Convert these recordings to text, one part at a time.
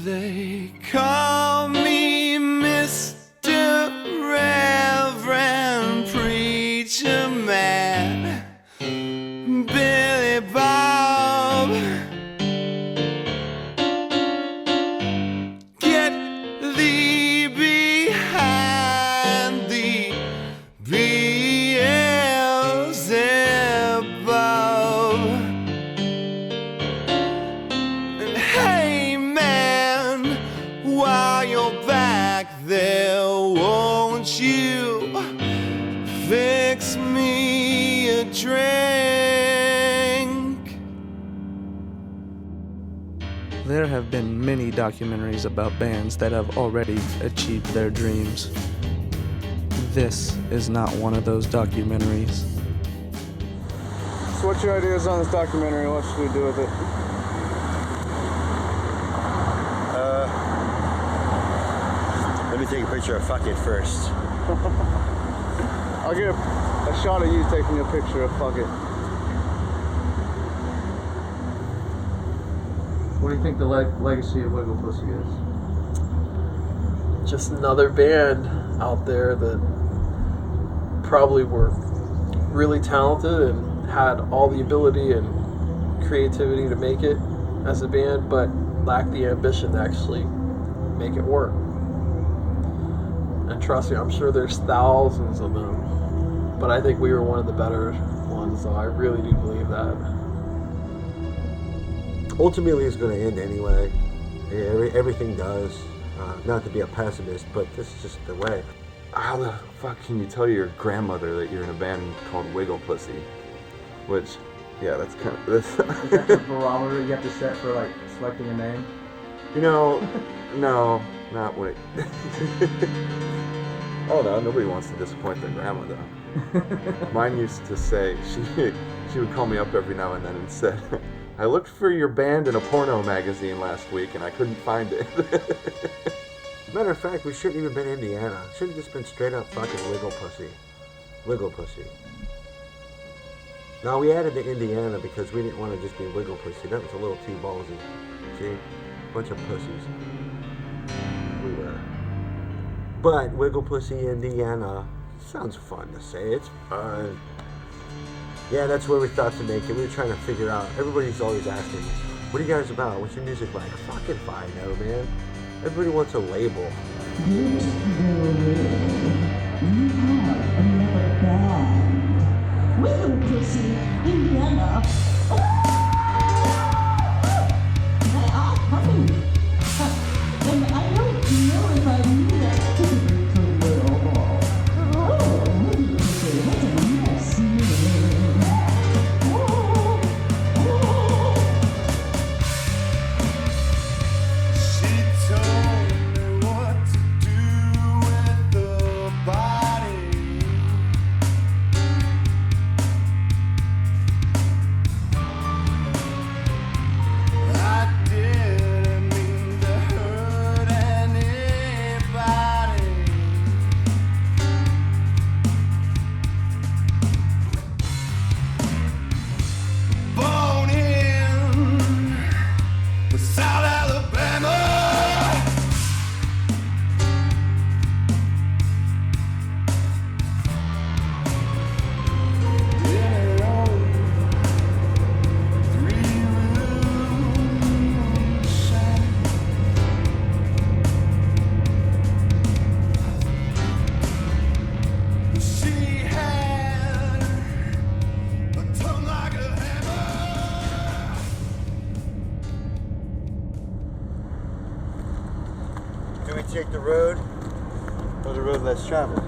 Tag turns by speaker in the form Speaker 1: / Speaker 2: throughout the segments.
Speaker 1: They call me Mr. Reverend Preacher Man, Billy Bob. Get thee behind thee, Beelzebub. And hey man, while you're back there, won't you fix me a drink?
Speaker 2: There have been many documentaries about bands that have already achieved their dreams. This is not one of those documentaries.
Speaker 3: So what's your ideas on this documentary? What should we do with it?
Speaker 4: Let me take a picture of fuck it first.
Speaker 3: I'll get a shot of you taking a picture of fuck it. What do you think the legacy of Wigglepussy is?
Speaker 5: Just another band out there that probably were really talented and had all the ability and creativity to make it as a band, but lacked the ambition to actually make it work. And trust me, I'm sure there's thousands of them, but I think we were one of the better ones, so I really do believe that.
Speaker 4: Ultimately, it's going to end anyway. Everything does. Not to be a pessimist, but this is just the way.
Speaker 6: How the fuck can you tell your grandmother that you're in a band called Wigglepussy? Which, yeah, that's kind of this.
Speaker 7: Is that the barometer you have to set for like selecting a name?
Speaker 6: You know, no, not wait. Oh no, nobody wants to disappoint their grandma though. Mine used to say, she would call me up every now and then and said, I looked for your band in a porno magazine last week and I couldn't find it.
Speaker 4: Matter of fact, we shouldn't even been Indiana. Should have just been straight up fucking Wigglepussy. Wigglepussy. No, we added the Indiana because we didn't want to just be Wigglepussy. That was a little too ballsy. See? Bunch of pussies. We were. But Wigglepussy, Indiana, sounds fun to say. It's fun. Yeah, that's where we thought to make it. We were trying to figure out. Everybody's always asking, what are you guys about? What's your music like? Fucking if I know, man. Everybody wants a label.
Speaker 8: You have another band. Wigglepussy, Indiana. They are coming. And I don't know if I knew that particularly too well. Oh, Wigglepussy, what a nice name.
Speaker 1: She told me what to do with the body. I didn't mean to hurt anybody. Born in South Alabama.
Speaker 4: Do we take the road or the road less traveled?
Speaker 3: I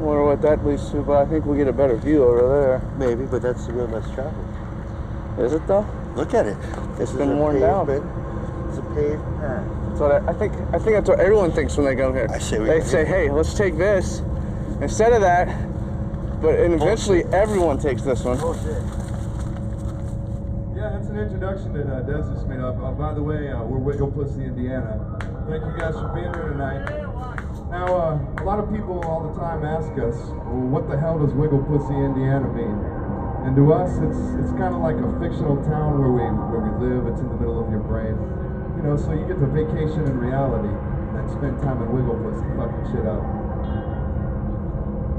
Speaker 3: wonder what that leads to, but I think we'll get a better view over there.
Speaker 4: Maybe, but that's the road less traveled.
Speaker 3: Is it though?
Speaker 4: Look at it. This is
Speaker 3: been
Speaker 4: a
Speaker 3: worn down.
Speaker 4: It's a paved path.
Speaker 3: That's what I think that's what everyone thinks when they come here.
Speaker 4: I say
Speaker 3: They say, hey, let's take this instead of that. But and eventually everyone takes this one.
Speaker 9: Yeah, that's an introduction that Des just made up. By the way, we're Wigglepussy, Indiana. Thank you guys for being here tonight. Now, a lot of people all the time ask us, well, what the hell does Wigglepussy, Indiana mean? And to us, it's kind of like a fictional town where we live. It's in the middle of your brain, you know. So you get to vacation in reality and spend time in Wigglepussy fucking shit up.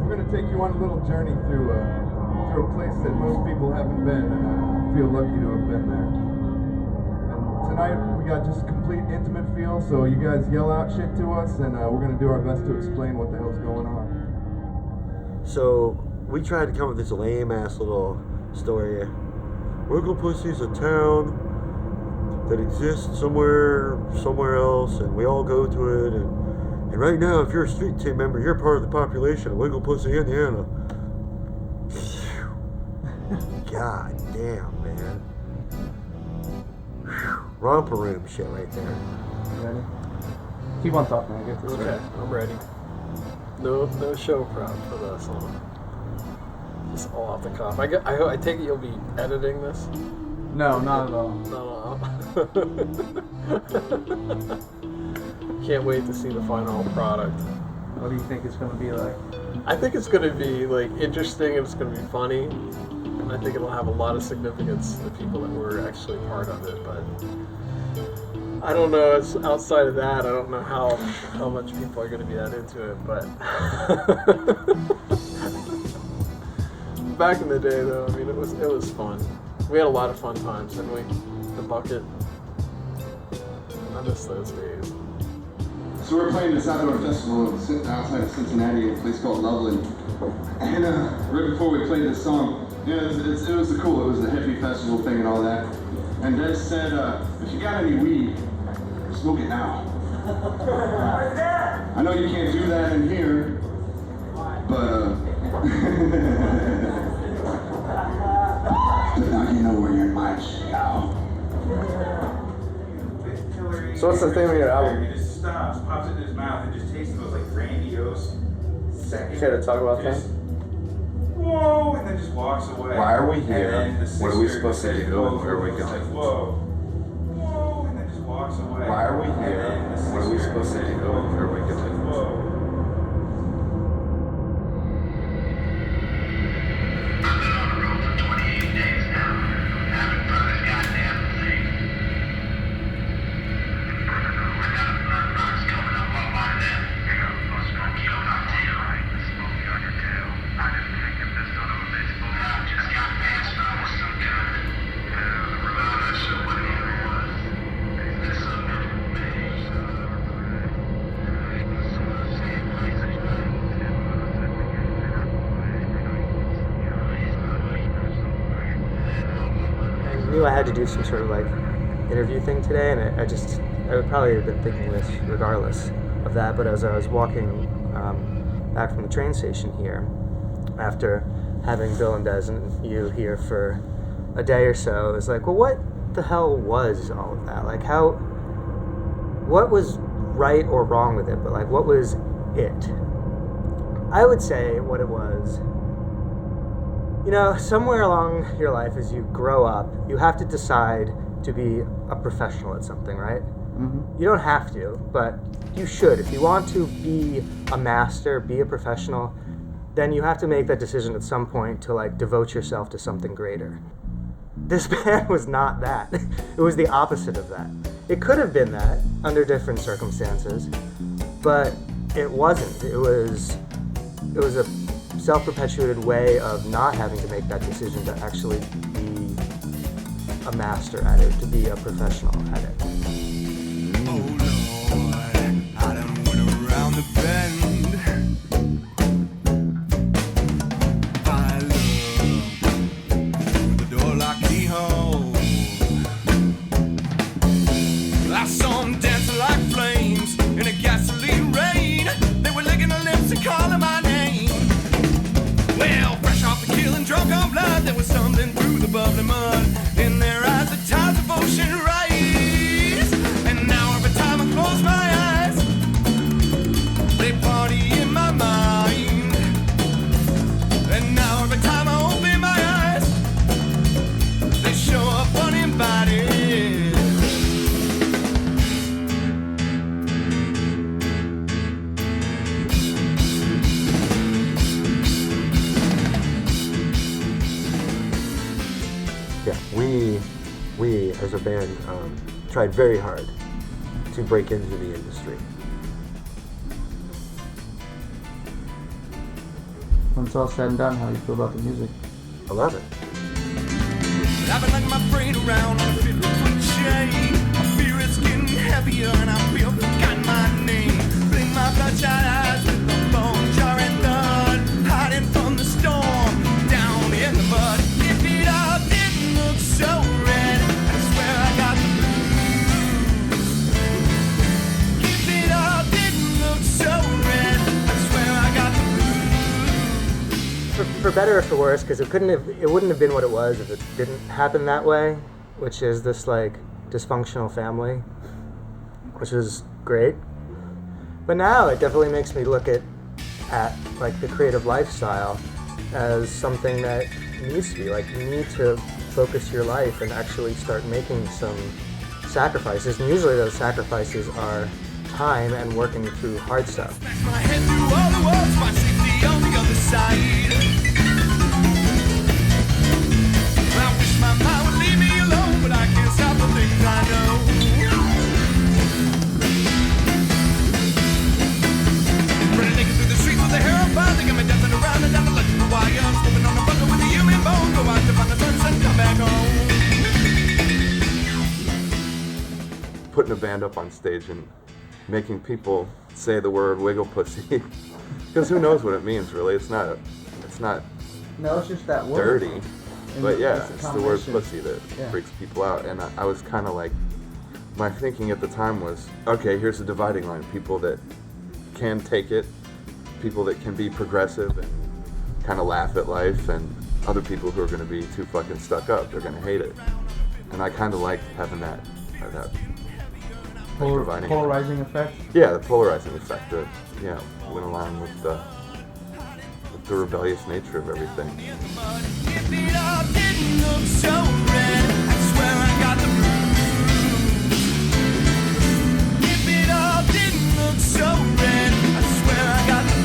Speaker 9: We're gonna take you on a little journey through a place that most people haven't been, and I feel lucky to have been there. And tonight we got just complete intimate feel, so you guys yell out shit to us, and we're gonna do our best to explain what the hell's going on.
Speaker 4: So we tried to come up with this lame ass little story. Wigglepussy's a town that exists somewhere else, and we all go to it. And right now, if you're a street team member, you're part of the population of Wigglepussy, Indiana. God damn, man. Romper room shit right there.
Speaker 3: You ready? Keep on talking, man. Get to it.
Speaker 5: Okay, I'm ready. No show prep for this one. Just all off the cuff. I take it you'll be editing this?
Speaker 3: No, not at all.
Speaker 5: No. Can't wait to see the final product.
Speaker 3: What do you think it's going to be like?
Speaker 5: I think it's going to be like interesting and it's going to be funny. And I think it'll have a lot of significance to the people that were actually part of it. But I don't know. It's outside of that. I don't know how much people are going to be that into it. But back in the day, though, I mean, it was fun. We had a lot of fun times, didn't we? The bucket. I miss those days.
Speaker 10: So we're playing this outdoor festival outside of Cincinnati, a place called Loveland. And right before we played this song, it was cool. It was the hippie festival thing and all that. And Des said, if you got any weed, smoke it now. I know you can't do that in here, but but now you know where your mind's go.
Speaker 3: So what's the theme of your album?
Speaker 11: He just stops, pops it in his mouth, and just tastes those like grandiose seconds.
Speaker 3: Care to talk about that?
Speaker 11: Whoa, and then just walks away.
Speaker 6: Why are we here? What are we
Speaker 11: sister
Speaker 6: supposed to
Speaker 11: says,
Speaker 6: do?
Speaker 11: "Whoa,"
Speaker 6: Where are we
Speaker 11: it's
Speaker 6: going?
Speaker 11: like, whoa, and then just walks away.
Speaker 6: Why are we here?
Speaker 11: And then the
Speaker 6: What are we
Speaker 11: sister
Speaker 6: supposed to
Speaker 11: says,
Speaker 6: do?
Speaker 11: "Whoa,"
Speaker 6: Where are we
Speaker 11: it's
Speaker 6: going?
Speaker 11: like, whoa.
Speaker 12: I had to do some sort of like interview thing today, and I would probably have been thinking this regardless of that. But as I was walking back from the train station here, after having Bill and Des and you here for a day or so, it was like, well, what the hell was all of that? Like, what was right or wrong with it? But like, what was it? I would say what it was. You know, somewhere along your life as you grow up, you have to decide to be a professional at something, right?
Speaker 3: Mm-hmm.
Speaker 12: You don't have to, but you should. If you want to be a master, be a professional, then you have to make that decision at some point to like devote yourself to something greater. This band was not that. It was the opposite of that. It could have been that under different circumstances, but it wasn't. It was a self-perpetuated way of not having to make that decision to actually be a master at it, to be a professional at it.
Speaker 1: Oh Lord, I done went around the bend. I love through the door like keyhole. I saw them dancing like flames in a gasoline rain. They were licking their lips and calling my name. Well, fresh off the killing, drunk on blood, there was something through the bubbly mud. In their eyes, the tides of ocean rise. And now every time I close my eyes, they
Speaker 12: we as a band tried very hard to break into the industry.
Speaker 2: When it's all said and done, how do you feel about the music?
Speaker 12: I love it.
Speaker 1: I've been letting my brain around on a 50-foot chain. My fear is getting heavier and I feel forgotten my name. Blink my bloodshot eyes with the bone jarring thud. Hiding from the storm, down in the mud. If it all didn't look so red, I swear I got the blues. If it all didn't look so red, I swear I got the
Speaker 12: For better or for worse, because it wouldn't have been what it was if it didn't happen that way, which is this like dysfunctional family, which is great. But now it definitely makes me look at like the creative lifestyle as something that needs to be like, you need to focus your life and actually start making some sacrifices, and usually those sacrifices are time and working through hard stuff.
Speaker 1: my head through all the walls, my safety on the other side. I wish my mind would leave me alone, but I can't stop the things I know. Running naked through the streets with the hair on fire, they got me dancing around and down the electrical wire. I'm slipping on a bucket with a human bone, go out to find the sunset and come back home.
Speaker 6: Putting a band up on stage and making people say the word Wigglepussy, because who knows what it means really? It's not
Speaker 7: No, it's just that word.
Speaker 6: dirty,
Speaker 7: And
Speaker 6: but yeah,
Speaker 7: a
Speaker 6: it's the word
Speaker 7: combination.
Speaker 6: pussy that
Speaker 7: Yeah.
Speaker 6: freaks people out. And I was kind of like, my thinking at the time was, okay, here's the dividing line: people that can take it, people that can be progressive and kind of laugh at life, and other people who are going to be too fucking stuck up. They're going to hate it. And I kind of liked having that dividing line.
Speaker 2: Polarizing effect?
Speaker 6: Yeah, the polarizing effect that, went along with the rebellious nature of everything.
Speaker 1: If it all didn't look so red, I swear I got the blues. If it all didn't look so red, I swear I got the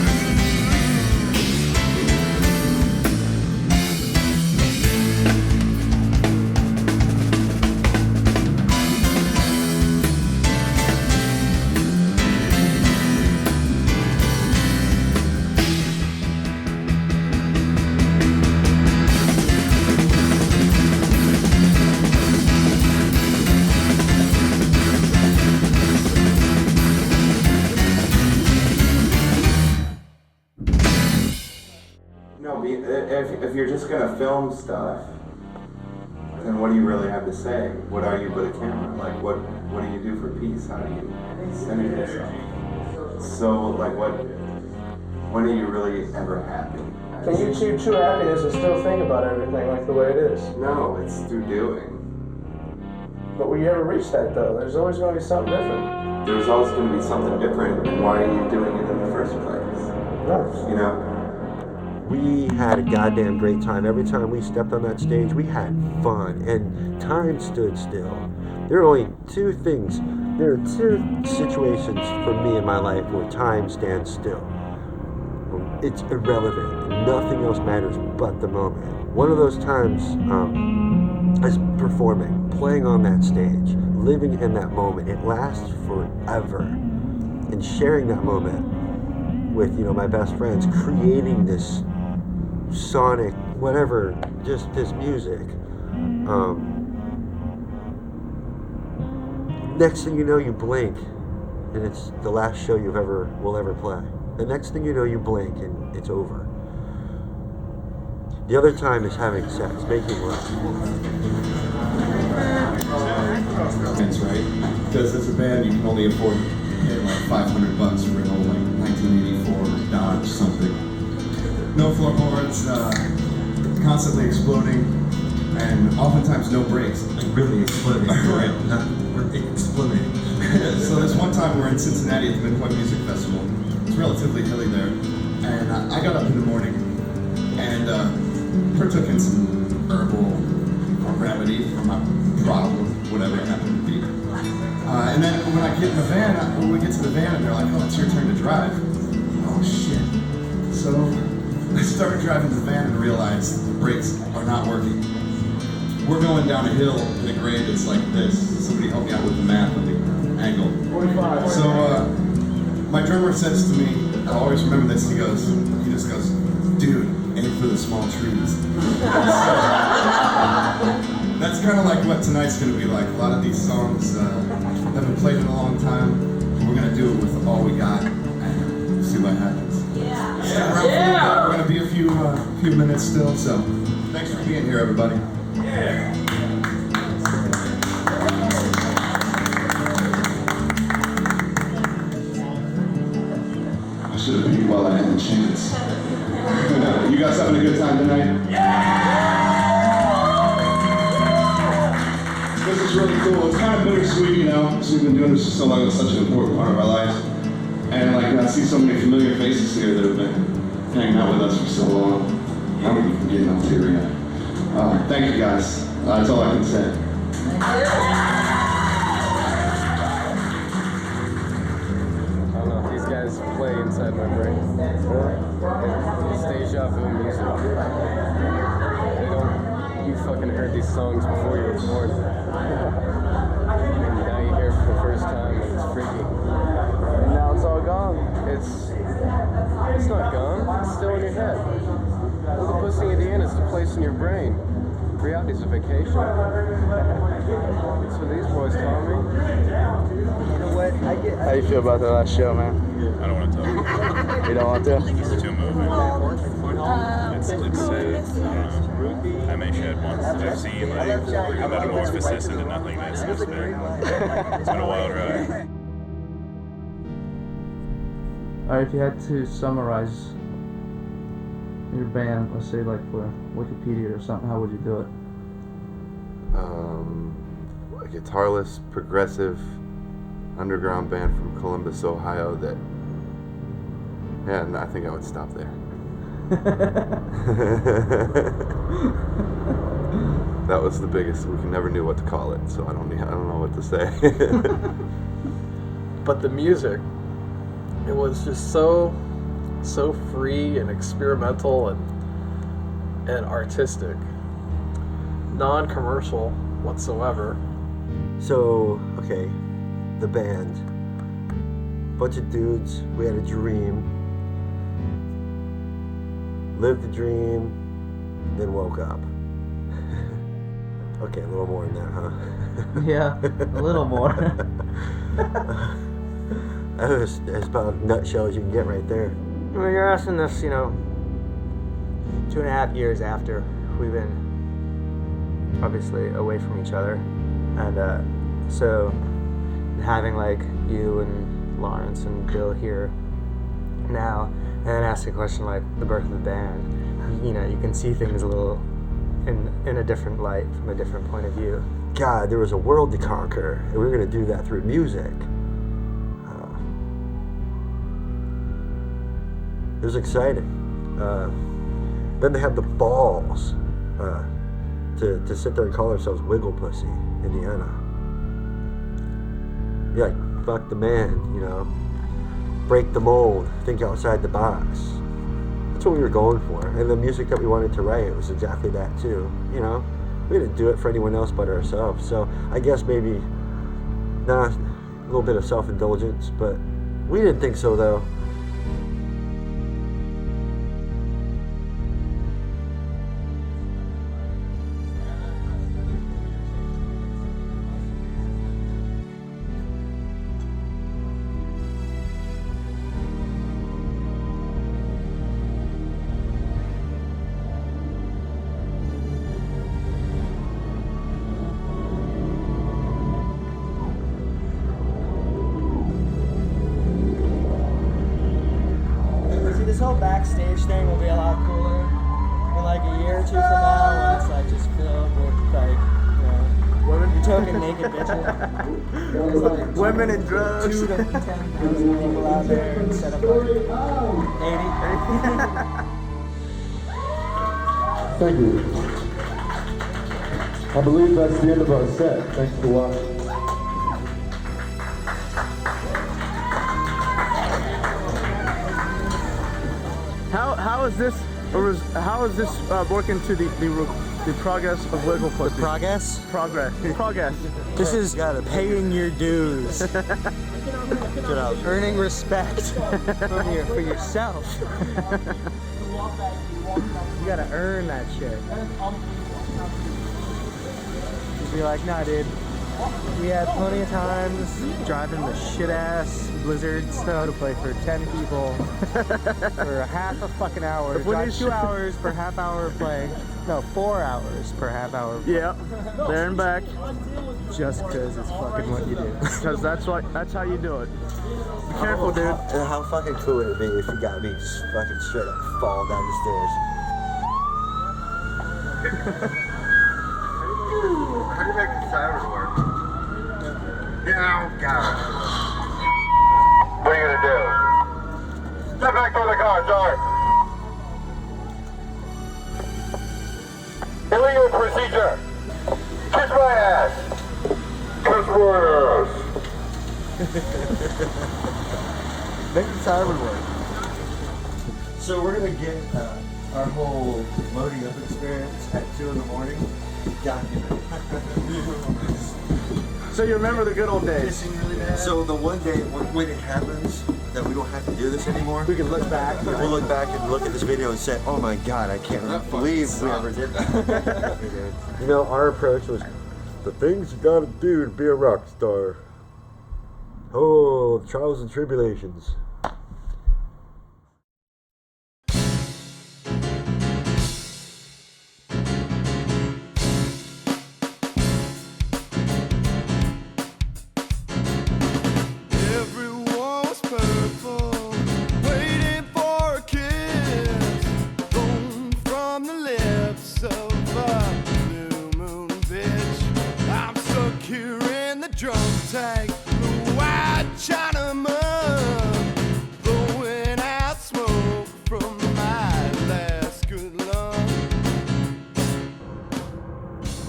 Speaker 6: If you're just gonna film stuff, then what do you really have to say? What are you but a camera? Like, what do you do for peace? How do you center yourself? So, like, when are you really ever happy?
Speaker 3: Can you achieve true happiness and still think about everything like the way it is?
Speaker 6: No, it's through doing.
Speaker 3: But will you ever reach that though? There's always going to be something different.
Speaker 6: There's always going to be something different, and why are you doing it in the first place?
Speaker 3: No.
Speaker 6: You know?
Speaker 12: We had a goddamn great time. Every time we stepped on that stage, we had fun, and time stood still. There are only two things. There are two situations for me in my life where time stands still. It's irrelevant. Nothing else matters but the moment. One of those times is performing, playing on that stage, living in that moment. It lasts forever. And sharing that moment with, my best friends, creating this sonic, whatever, just this music. Next thing you know, you blink, and it's the last show will ever play. The next thing you know, you blink, and it's over. The other time is having sex, making love.
Speaker 10: That's right. Because as a band, you can only afford to pay like $500 for an old like 1984 Dodge something. No floorboards, constantly exploding, and oftentimes no brakes. Like really exploding. Right. We're exploding. So this one time we're in Cincinnati at the Midpoint Music Festival. It's relatively hilly there, and I got up in the morning and partook in some herbal remedy for my problem, whatever it happened to be. And then when I get in the van, when we get to the van, and they're like, "Oh, it's your turn to drive." Oh shit! So I started driving the van and realized the brakes are not working. we're going down a hill in a grade that's like this. Somebody help me out with the math of the angle. 45. So my drummer says to me, I'll always remember this, he just goes, dude, aim for the small trees. That's kind of like what tonight's going to be like. A lot of these songs haven't played in a long time. We're going to do it with all we got and see what happens. Yeah. Stick around for a little bit. We're going to be a few minutes still, so thanks for being here, everybody. Yeah. I should have peed while I had the chance. You guys having a good time tonight? This is really cool. It's kind of bittersweet, you know, because we've been doing this for so long. It's such an important part of our lives. And like, I see so many familiar faces here that have been hanging out with us for so long. I'm getting all teary-eyed. Thank you guys. That's all I can say.
Speaker 5: I don't know, these guys play inside my brain. It's deja vu music. You fucking heard these songs before you were born. And now you hear it for the first time and it's freaky. And now it's all gone. It's not gone, it's still in your head. Wigglepussy, Indiana is the place in your brain. Reality's a vacation. That's what these boys taught me.
Speaker 12: You know what?
Speaker 3: How you feel about that last show, man?
Speaker 13: I don't want to talk.
Speaker 3: You don't want to?
Speaker 13: It's too moving. It's sad. I may shed once. I've seen like a metamorphosis into nothingness. It's been a wild ride.
Speaker 2: Alright, if you had to summarize your band, let's say like for Wikipedia or something, how would you do it?
Speaker 6: A guitarless, progressive, underground band from Columbus, Ohio that, yeah, and I think I would stop there. That was the biggest. We never knew what to call it, so I don't know what to say.
Speaker 5: But the music, it was just so free and experimental and artistic, non-commercial whatsoever.
Speaker 4: So, okay, the band, bunch of dudes, we had a dream, lived the dream, then woke up. Okay, a little more than that, huh?
Speaker 12: Yeah, a little more.
Speaker 4: That's about as nutshell as you can get right there.
Speaker 12: Well, you're asking this, 2.5 years after we've been obviously away from each other, and so having like you and Lawrence and Bill here now, and then ask a question like the birth of the band, you can see things a little in a different light, from a different point of view.
Speaker 4: God, there was a world to conquer, and we were going to do that through music. It was exciting. Then they had the balls to sit there and call ourselves Wigglepussy, Indiana. Yeah, like, fuck the man, break the mold, think outside the box. That's what we were going for. And the music that we wanted to write was exactly that too, We didn't do it for anyone else but ourselves. So I guess maybe not a little bit of self-indulgence, but we didn't think so though.
Speaker 12: This whole backstage thing will be a lot cooler in like a year or two from now, when it's like just filled with like, you're token naked bitches. There's like
Speaker 3: women and drugs.
Speaker 12: 2 to 10,000 people out there instead of like 80.
Speaker 9: Thank you. I believe that's the end of our set. Thanks for watching.
Speaker 3: How is this working to the The progress of Wigglepussy.
Speaker 12: Progress?
Speaker 3: Progress. Progress.
Speaker 12: This is paying your dues. Earning respect for yourself. You gotta earn that shit. Just be like, nah, dude. We had plenty of times driving the shit-ass blizzard snow to play for 10 people for a half a fucking hour. Drive 2 hours per half hour of playing. No, 4 hours per half hour of playing.
Speaker 3: Yep, there and back.
Speaker 12: Just because it's fucking what you do.
Speaker 3: Because that's how you do it. Be careful, dude.
Speaker 4: And how fucking cool would it be if you got me just fucking straight up fall down the stairs?
Speaker 10: How do you make the siren work? Yeah, God. What are you gonna do? Step back toward the car, sorry. Illegal procedure. Kiss my ass. Kiss my ass.
Speaker 4: Make the siren work. So we're gonna get our whole loading up experience at 2 in the morning. Documented.
Speaker 3: So you remember the good old days.
Speaker 4: So the one day when it happens that we don't have to do this anymore,
Speaker 3: we can look back.
Speaker 4: We'll look back and look at this video and say, "Oh my God, I can't believe we ever did that." You know, our approach was the things you gotta do to be a rock star. Oh, the trials and tribulations.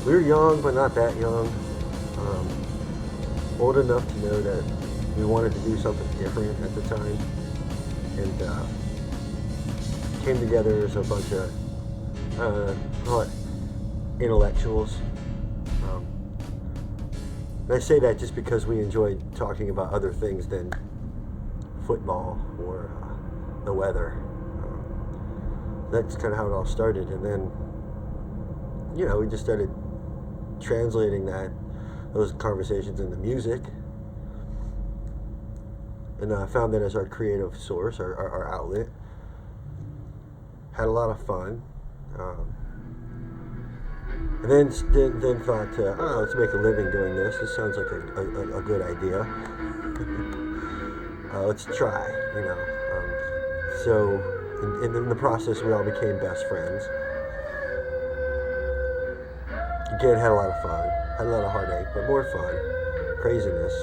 Speaker 4: We were young, but not that young. Old enough to know that we wanted to do something different at the time. And came together as a bunch of intellectuals. And I say that just because we enjoyed talking about other things than football or the weather. That's kind of how it all started. And then, you know, we just started translating those conversations into music, and found that as our creative source, our outlet. Had a lot of fun, and then thought, let's make a living doing this. This sounds like a good idea. Let's try, you know. So, and in the process, we all became best friends. Again, had a lot of fun, had a lot of heartache, but more fun, craziness.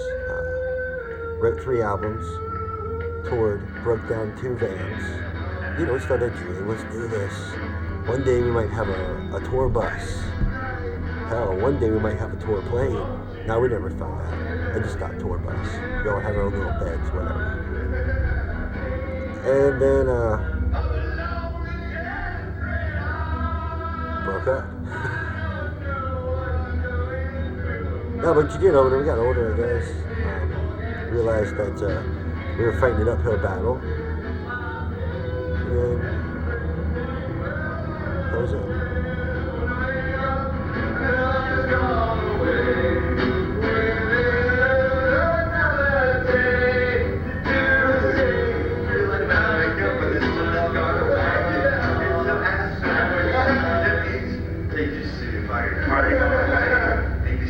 Speaker 4: Wrote 3 albums, toured, broke down 2 vans. You know, started a dream, let's do this. One day we might have a tour bus. Hell, one day we might have a tour plane. Now, we never thought that. I just thought tour bus. We all have our own little beds, whatever. And then, broke up. No, but you get older, we got older, I guess. Realized that we were fighting an uphill battle. And that was it.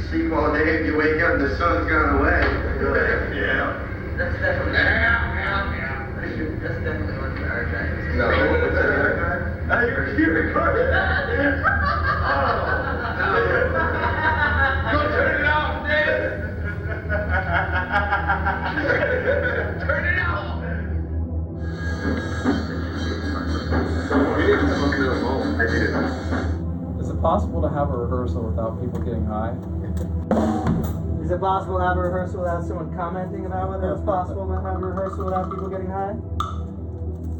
Speaker 10: Sleep all day and you wake up and the sun's gone away. Yeah. That's definitely That's definitely one of the archives. No, what's that archive? You recorded that? Go turn it off, Dave! Turn it off! I did.
Speaker 5: Is it possible to have a rehearsal without people getting high?
Speaker 12: Is it possible to have a rehearsal without someone commenting about whether it's possible to have a rehearsal without people getting high?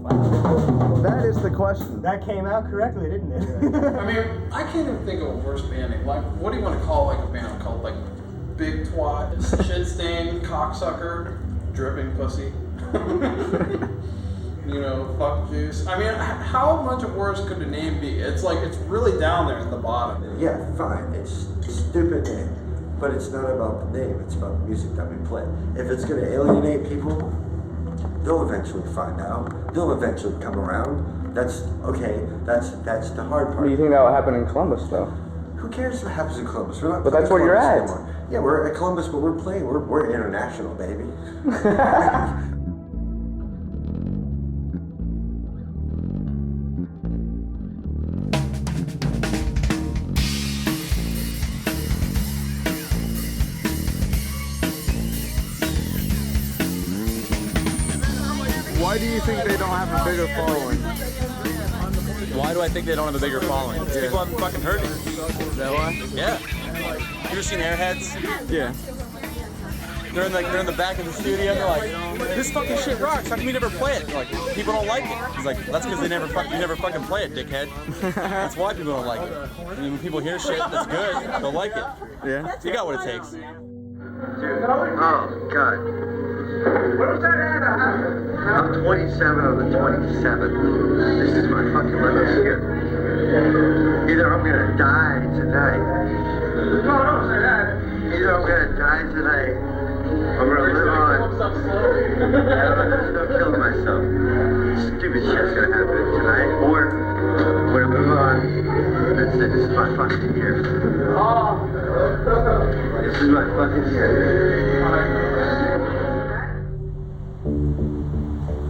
Speaker 3: That is the question.
Speaker 12: That came out correctly, didn't it?
Speaker 5: I mean, I can't even think of a worse band name. Like, what do you want to call like a band called like Big Twat, Shit Stain, Cocksucker, Dripping Pussy? You know, Fuck Juice. I mean, how much worse could the name be? It's like, it's really down there at the bottom.
Speaker 4: Yeah, fine. It's a stupid name. But it's not about the name, it's about the music that we play. If it's gonna alienate people, they'll eventually find out. They'll eventually come around. That's okay, that's the hard part.
Speaker 3: Do you think that will happen in Columbus though?
Speaker 4: Who cares what happens in Columbus? We're not
Speaker 3: But that's
Speaker 4: playing
Speaker 3: where you're
Speaker 4: Columbus
Speaker 3: at.
Speaker 4: anymore. Yeah, we're at Columbus, but we're playing. We're international, baby.
Speaker 3: Why do you think they don't have a bigger following?
Speaker 14: Why do I think they don't have a bigger following? Because people haven't fucking heard it.
Speaker 3: Is that why?
Speaker 14: Yeah. You ever seen Airheads?
Speaker 3: Yeah.
Speaker 14: They're in the back of the studio. They're like, this fucking shit rocks. How come you never play it? They're like, people don't like it. He's like, that's because you never fucking play it, dickhead. That's why people don't like it. I mean, when people hear shit that's good, they'll like it.
Speaker 3: Yeah.
Speaker 14: You got what it takes.
Speaker 4: Dude, oh god. I'm 27 on the 27th. This is my fucking limit here. Either I'm gonna die tonight. Either I'm gonna die tonight. I'm gonna live on. I'm killing myself. Stupid shit's gonna happen tonight. Or I'm gonna move on. That's it. This is my fucking year. This is my fucking year.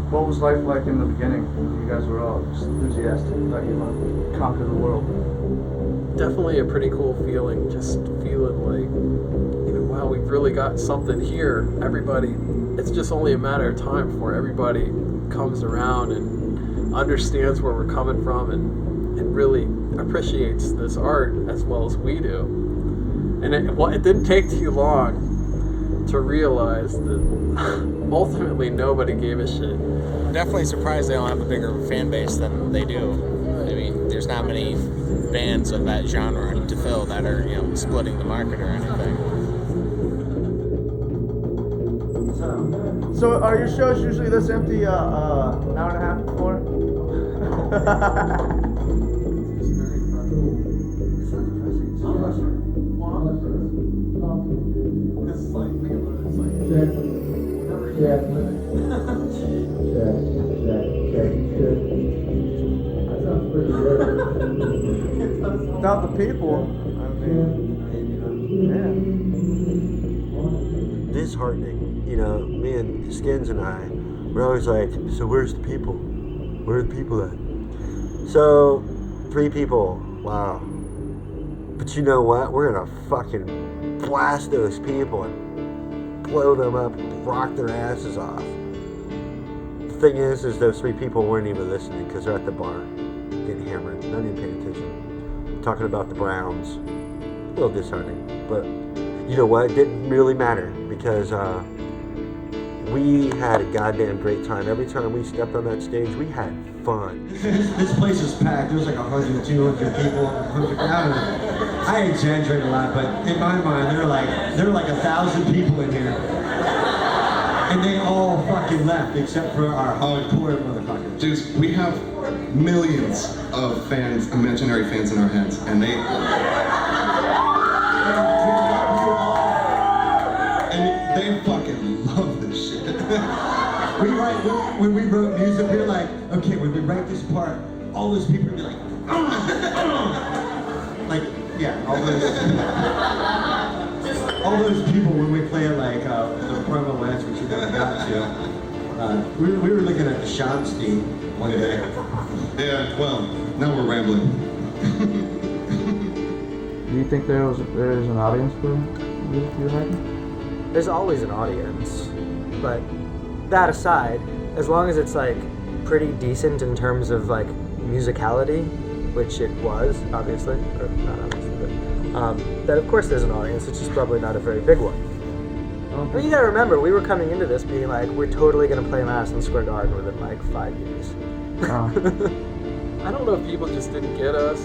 Speaker 3: What was life like in the beginning when you guys were all just enthusiastic about you want to conquer the world?
Speaker 5: Definitely a pretty cool feeling, just feeling like, you know, wow, we've really got something here. Everybody, it's just only a matter of time before everybody comes around and understands where we're coming from and really appreciates this art as well as we do. And it didn't take too long to realize that ultimately nobody gave a shit.
Speaker 15: Definitely surprised they don't have a bigger fan base than they do. I mean, there's not many bands of that genre to fill that are, you know, splitting the market or anything.
Speaker 3: So are your shows usually this empty an hour and a half before? Without the people, I mean,
Speaker 4: Disheartening. You know, me and Skins and I, we're always like, so where's the people? Where are the people at? So, 3 people, wow. But you know what? We're gonna fucking blast those people and blow them up, rock their asses off. The thing is those 3 people weren't even listening because they're at the bar, getting hammered, not even paying attention. Talking about the Browns. A little disheartening, but you know what? It didn't really matter because we had a goddamn great time. Every time we stepped on that stage, we had fun.
Speaker 16: This place is packed. There's like 100, 200 people. I don't know. I exaggerate a lot, but in my mind, there are like 1,000 people in here. And they all fucking left except for our hardcore motherfuckers.
Speaker 10: Dudes, we have millions of fans, imaginary fans in our heads, and they fucking love this shit.
Speaker 16: When we wrote music, we were like, okay, when we write this part, all those people would be like, like, yeah, all those people when we play like the promo last, which we never got to. We were looking at Shanti one day.
Speaker 10: Yeah, well, now we're rambling.
Speaker 3: Do you think there is an audience for you hiking?
Speaker 12: There's always an audience, but that aside, as long as it's like pretty decent in terms of like musicality, which it was, obviously, or not obviously, but then of course there's an audience. It's just probably not a very big one. But you gotta remember, we were coming into this being like, we're totally gonna play Madison Square Garden within like 5 years.
Speaker 5: I don't know if people just didn't get us.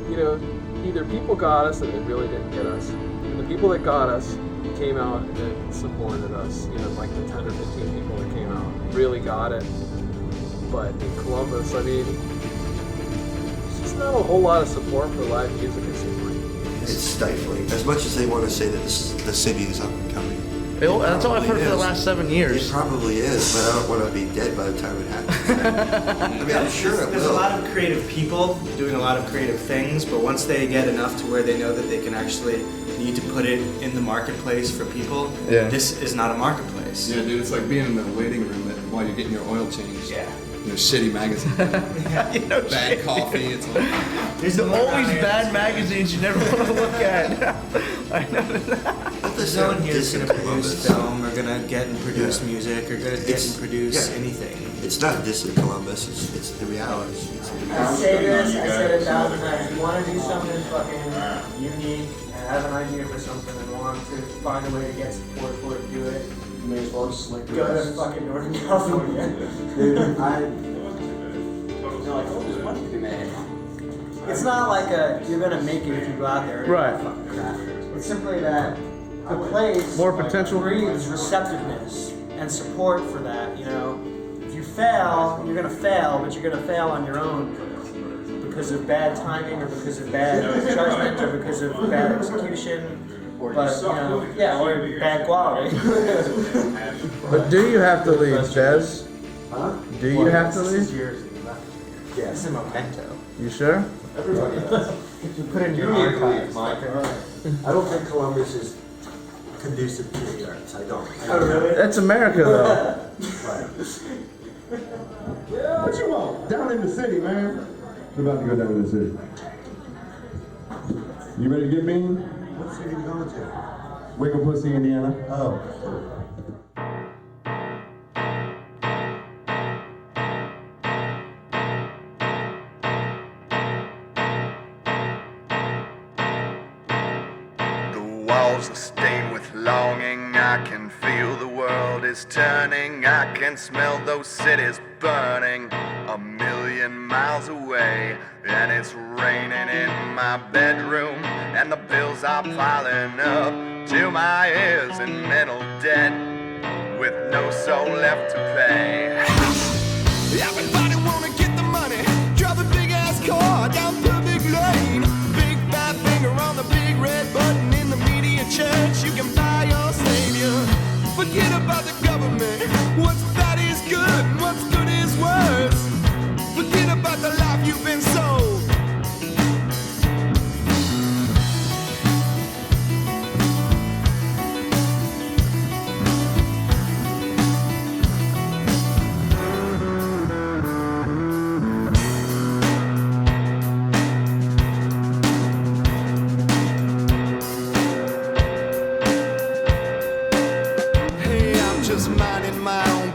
Speaker 5: You know, either people got us or they really didn't get us. And the people that got us came out and supported us. You know, like the 10 or 15 people that came out really got it. But in Columbus, I mean, there's just not a whole lot of support for live music in St. Marie.
Speaker 4: It's stifling. As much as they want to say that the city is up and coming.
Speaker 2: That's all I've heard for the last 7 years.
Speaker 4: It probably is, but I don't want to be dead by the time it happens. I mean, I'm sure it will.
Speaker 17: There's a lot of creative people doing a lot of creative things, but once they get enough to where they know that they can actually need to put it in the marketplace for people, this is not a marketplace.
Speaker 9: Yeah, dude, it's like being in the waiting room while you're getting your oil changed.
Speaker 17: Yeah.
Speaker 9: You know, shitty magazine. Bad coffee. It's like,
Speaker 2: There's always bad magazines you never want to look at. I know that.
Speaker 17: No one here is going to produce film or going to get and produce music or going to get and produce anything.
Speaker 4: It's not a diss in Columbus. It's the reality.
Speaker 12: I say this, I said it 1,000 times. You want to do something fucking unique and have an idea for something and want to find a way to get support for it, do it.
Speaker 9: you may as well just like
Speaker 12: Go to fucking Northern California.
Speaker 16: Dude,
Speaker 12: It's not like you're gonna make it if you go out there and
Speaker 3: Right.
Speaker 12: fucking crap. It's simply that the place
Speaker 3: More potential.
Speaker 12: breeds receptiveness and support for that. You know, if you fail, you're gonna fail, but you're gonna fail on your own because of bad timing or because of bad judgment or because of bad execution. But you know, yeah, or bad quality.
Speaker 3: But do you have to leave, Des?
Speaker 12: Huh?
Speaker 3: Do you have to
Speaker 12: This
Speaker 3: leave?
Speaker 12: is yours. Yeah, it's a memento.
Speaker 3: You sure?
Speaker 16: Everybody does.
Speaker 12: You put in your
Speaker 16: You need to
Speaker 12: archives.
Speaker 16: leave, Mike. I don't think Columbus is conducive to the arts. I don't.
Speaker 12: Oh, really?
Speaker 3: That's America, though.
Speaker 9: Yeah, what you want? Down in the city, man. We're about to go down in the city. You ready to get mean?
Speaker 16: What city are you going to?
Speaker 9: Wigglepussy, Indiana.
Speaker 16: Oh.
Speaker 1: The walls are stained with longing. I can feel the world is turning. I can smell those cities burning a million miles away. And it's raining in my bedroom, and the bills are piling up to my ears in mental debt, with no soul left to pay. Everybody wanna get the money, drive a big ass car down public lane. Big fat finger on the big red button in the media church. You can buy your savior. Forget about the government. What's bad is good, and what's good is worse. Forget about the life you've been sold.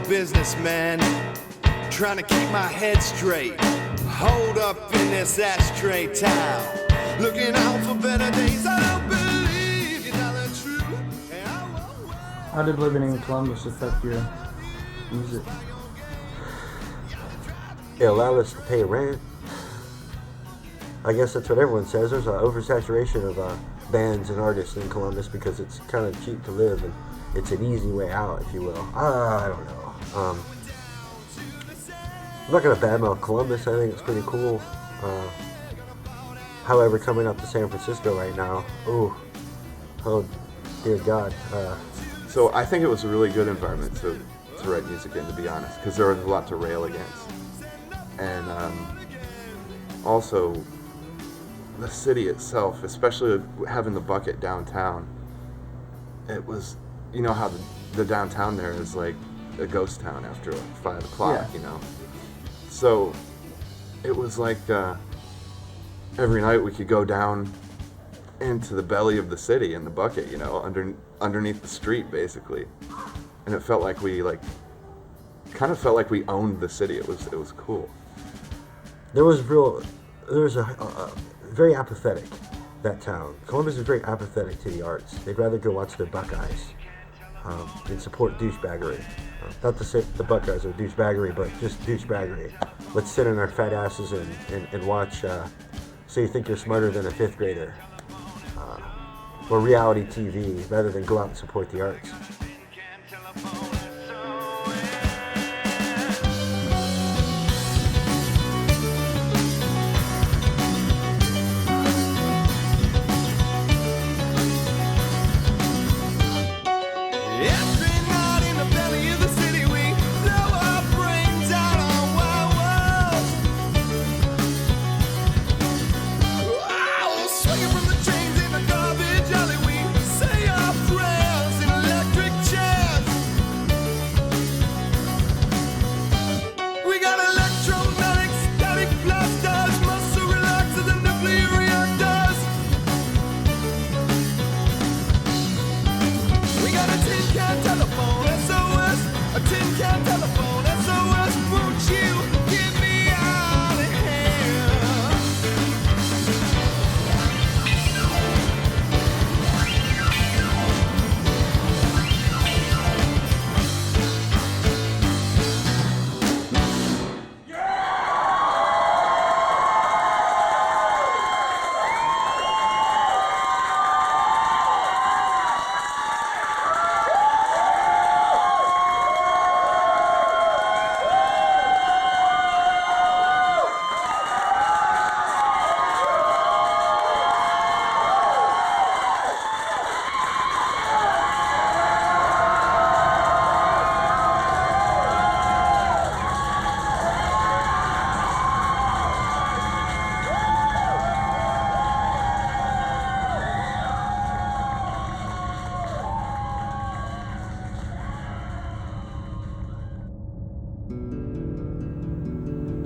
Speaker 1: Businessman, trying to keep my head straight. Hold up in this ashtray town, looking out for better days. I don't believe you tell the truth.
Speaker 2: How did living in Columbus affect your music?
Speaker 4: It allowed us to pay rent. I guess that's what everyone says. There's an oversaturation of bands and artists in Columbus because it's kind of cheap to live and it's an easy way out, if you will. I don't know. I'm not going to badmouth Columbus. I think it's pretty cool. However, coming up to San Francisco right now, oh dear God.
Speaker 6: So I think it was a really good environment to write music in, to be honest, because there was a lot to rail against. And also, the city itself, especially having the Bucket downtown, it was, you know how the downtown there is like a ghost town after 5 o'clock, you know. So it was like every night we could go down into the belly of the city in the Bucket, you know, underneath the street basically, and it felt like we kind of felt like we owned the city. It was cool.
Speaker 4: There was a very apathetic, that town. Columbus is very apathetic to the arts. They'd rather go watch their Buckeyes and support douchebaggery. Not to say the Buckeyes are douchebaggery, but just douchebaggery. Let's sit on our fat asses and watch So You Think You're Smarter Than a Fifth Grader, or reality TV, rather than go out and support the arts.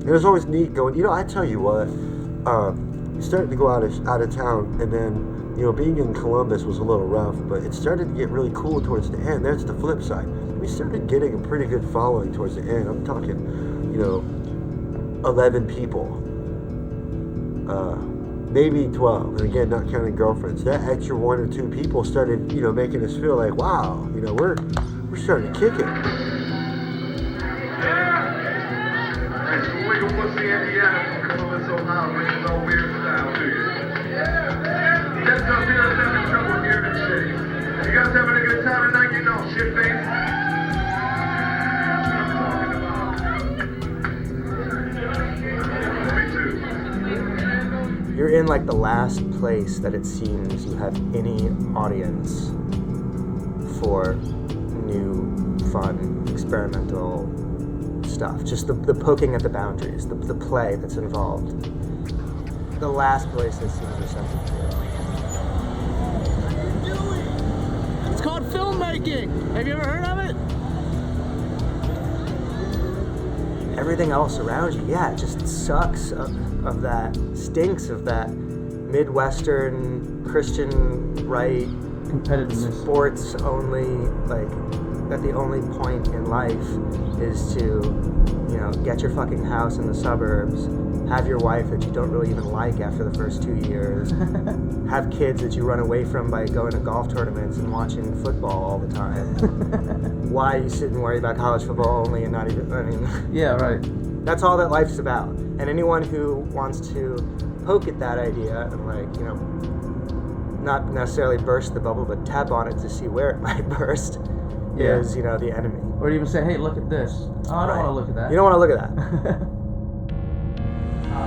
Speaker 4: It was always neat going, I tell you what, you started to go out of town, and then, being in Columbus was a little rough, but it started to get really cool towards the end. That's the flip side. We started getting a pretty good following towards the end. I'm talking, 11 people, maybe 12, and again, not counting girlfriends. That extra 1 or 2 people started, making us feel like, wow, we're starting to kick it.
Speaker 10: Wigglepussy, Indiana, from Columbus, Ohio, bringing no weird style to you. Just up here is having trouble here in the city. You guys having a good time tonight? You know, shit face. Me too.
Speaker 12: You're in like the last place that it seems you have any audience for new, fun, experimental stuff. Just the poking at the boundaries, the play that's involved. The last place that seems receptive to it.
Speaker 14: It's called filmmaking. Have you ever heard of it?
Speaker 12: Everything else around you, yeah, it just sucks of that, stinks of that Midwestern Christian right
Speaker 7: competitiveness,
Speaker 12: sports only, like that the only point in life is to, get your fucking house in the suburbs, have your wife that you don't really even like after the first 2 years, have kids that you run away from by going to golf tournaments and watching football all the time. Why you sit and worry about college football only and not even,
Speaker 7: yeah, right.
Speaker 12: That's all that life's about. And anyone who wants to poke at that idea and not necessarily burst the bubble, but tap on it to see where it might burst, is, the enemy.
Speaker 7: Or even say, hey, look at this. Oh, I don't want to look at that.
Speaker 12: You don't want to look at that.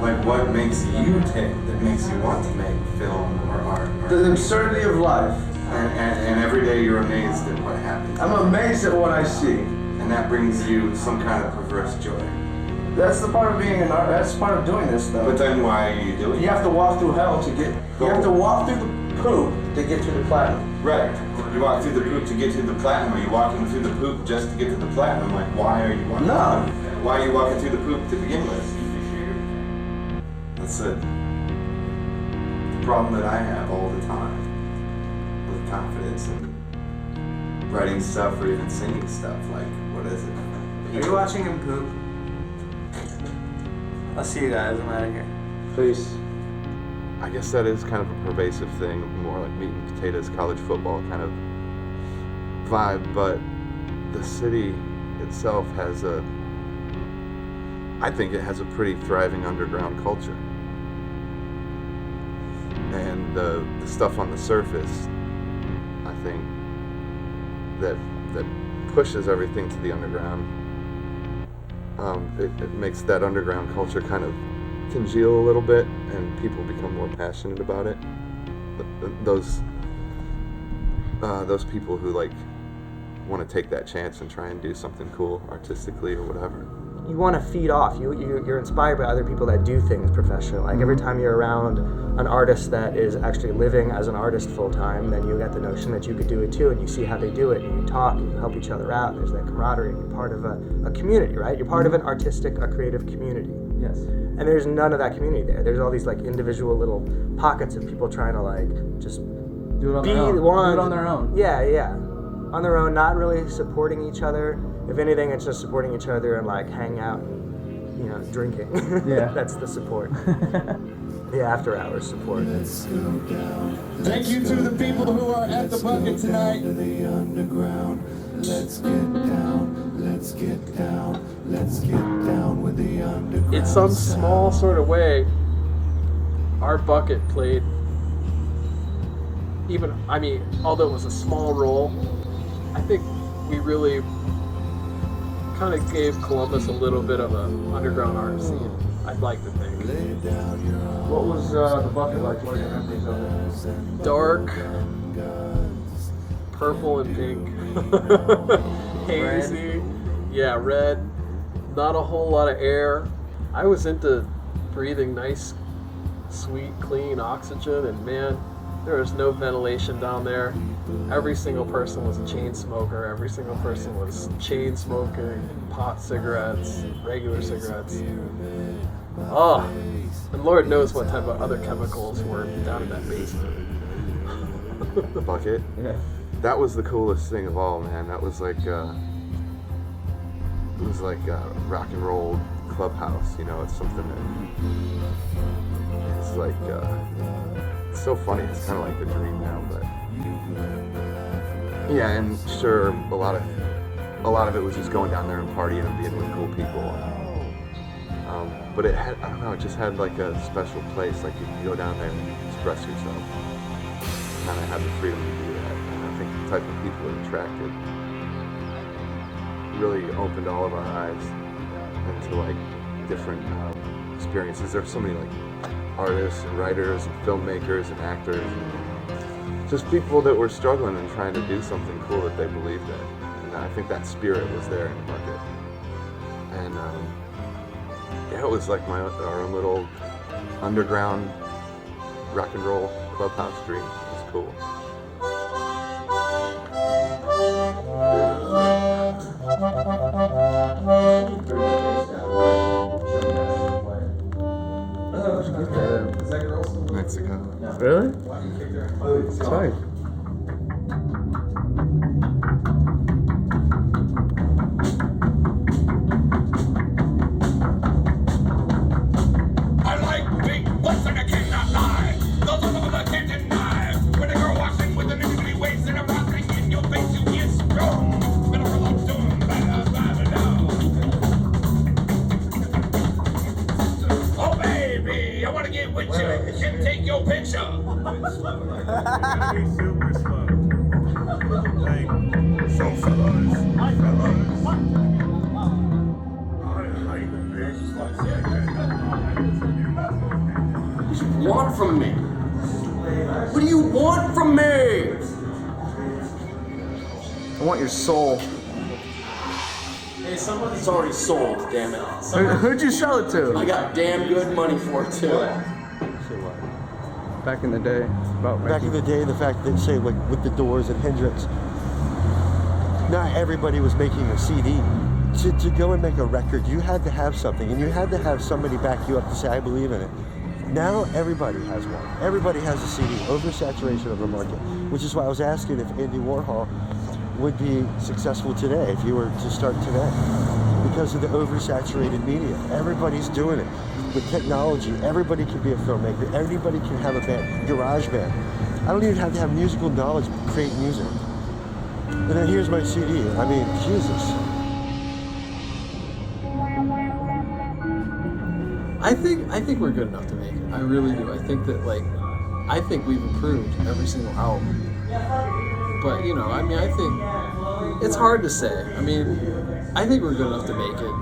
Speaker 6: Like, what makes you tick that makes you want to make film or art?
Speaker 18: The absurdity of life.
Speaker 6: And every day you're amazed at what happens.
Speaker 18: I'm amazed at what I see.
Speaker 6: And that brings you some kind of perverse joy.
Speaker 18: That's the part of being an artist. That's part of doing this, though.
Speaker 6: But then why are you doing it?
Speaker 18: You have to walk through hell to get... You have to walk through the poop to get to the platinum.
Speaker 6: Right. You walk through the poop to get to the platinum. Are you walking through the poop just to get to the platinum? Like, why are you walking through? Why are you walking through the poop to begin with? That's it. The problem that I have all the time with confidence and writing stuff or even singing stuff. Like, what is it?
Speaker 12: Are you watching him poop? I'll see you guys. I'm out of here.
Speaker 6: Peace. I guess that is kind of a pervasive thing, more like meat and potatoes, college football kind of vibe, but the city itself has I think it has a pretty thriving underground culture. And the stuff on the surface, I think, that pushes everything to the underground, it makes that underground culture kind of congeal a little bit, and people become more passionate about it. Those people who like want to take that chance and try and do something cool artistically or whatever.
Speaker 12: You want to feed off. You're inspired by other people that do things professionally. Like every time you're around an artist that is actually living as an artist full time, then you get the notion that you could do it too, and you see how they do it, and you talk, and you help each other out. There's that camaraderie, and you're part of a community, right? You're part of an artistic, a creative community.
Speaker 7: Yes.
Speaker 12: And there's none of that community there. There's all these like individual little pockets of people trying to like just
Speaker 7: do it on
Speaker 12: be
Speaker 7: their own.
Speaker 12: the one.
Speaker 7: Do it on their own.
Speaker 12: Yeah. On their own, not really supporting each other. If anything, it's just supporting each other and like hang out, drinking.
Speaker 7: Yeah.
Speaker 12: That's the support. The after hours support.
Speaker 1: Thank you to the people who are at the bucket tonight. The underground. Let's get down. Let's get down. Let's get down with the underground.
Speaker 5: In some small sort of way, our bucket played although it was a small role, I think we really kind of gave Columbus a little bit of an underground art scene, I'd like to think.
Speaker 7: What was the bucket like? What are your memories of it?
Speaker 5: Dark, purple and pink, hazy, yeah, red, not a whole lot of air. I was into breathing nice, sweet, clean oxygen, and man, there was no ventilation down there. Every single person was a chain smoker. Every single person was chain smoking, pot cigarettes, regular cigarettes. Oh, and Lord knows what type of other chemicals were down in that basement.
Speaker 6: The bucket?
Speaker 7: Yeah.
Speaker 6: That was the coolest thing of all, man. That was like, a rock and roll clubhouse, It's something that, it's like, it's so funny. It's kind of like a dream now, but yeah, and sure, a lot of it was just going down there and partying and being with cool people. But it had, I don't know, it just had like a special place. Like you could go down there and express yourself. And I had the freedom to do that. And I think the type of people it attracted really opened all of our eyes into like different experiences. There's so many like artists and writers and filmmakers and actors and just people that were struggling and trying to do something cool that they believed in. And I think that spirit was there in the bucket. And it was like our own little underground rock and roll clubhouse dream. It was cool. Mexico.
Speaker 2: Really? It's tight.
Speaker 1: I like big butts and I cannot lie. Those of them I can't deny. When a girl walks in with an ugly waist and a rocking in your face, you get strong. Better roll up to 'em, better down. Oh baby, I wanna get with you. Can take your picture.
Speaker 13: Super slow. Like, so fellas. Hi, fellas.
Speaker 1: What do you want from me? What do you want from me?
Speaker 2: I want your soul.
Speaker 5: Hey, somebody's already sold, damn it.
Speaker 2: Who'd you sell it to?
Speaker 5: I got damn good money for it, too.
Speaker 2: Back in the day.
Speaker 4: Back in the day, the fact that, say, like with the Doors and Hendrix, not everybody was making a CD. To go and make a record, you had to have something, and you had to have somebody back you up to say, I believe in it. Now everybody has one. Everybody has a CD. Oversaturation of the market, which is why I was asking if Andy Warhol would be successful today, if you were to start today, because of the oversaturated media. Everybody's doing it. With technology, everybody can be a filmmaker. Everybody can have a band, garage band. I don't even have to have musical knowledge to create music. And then here's my CD. I mean, Jesus.
Speaker 5: I think we're good enough to make it. I really do. I think that I think we've improved every single album. But you know, I mean, I think it's hard to say. I mean, I think we're good enough to make it.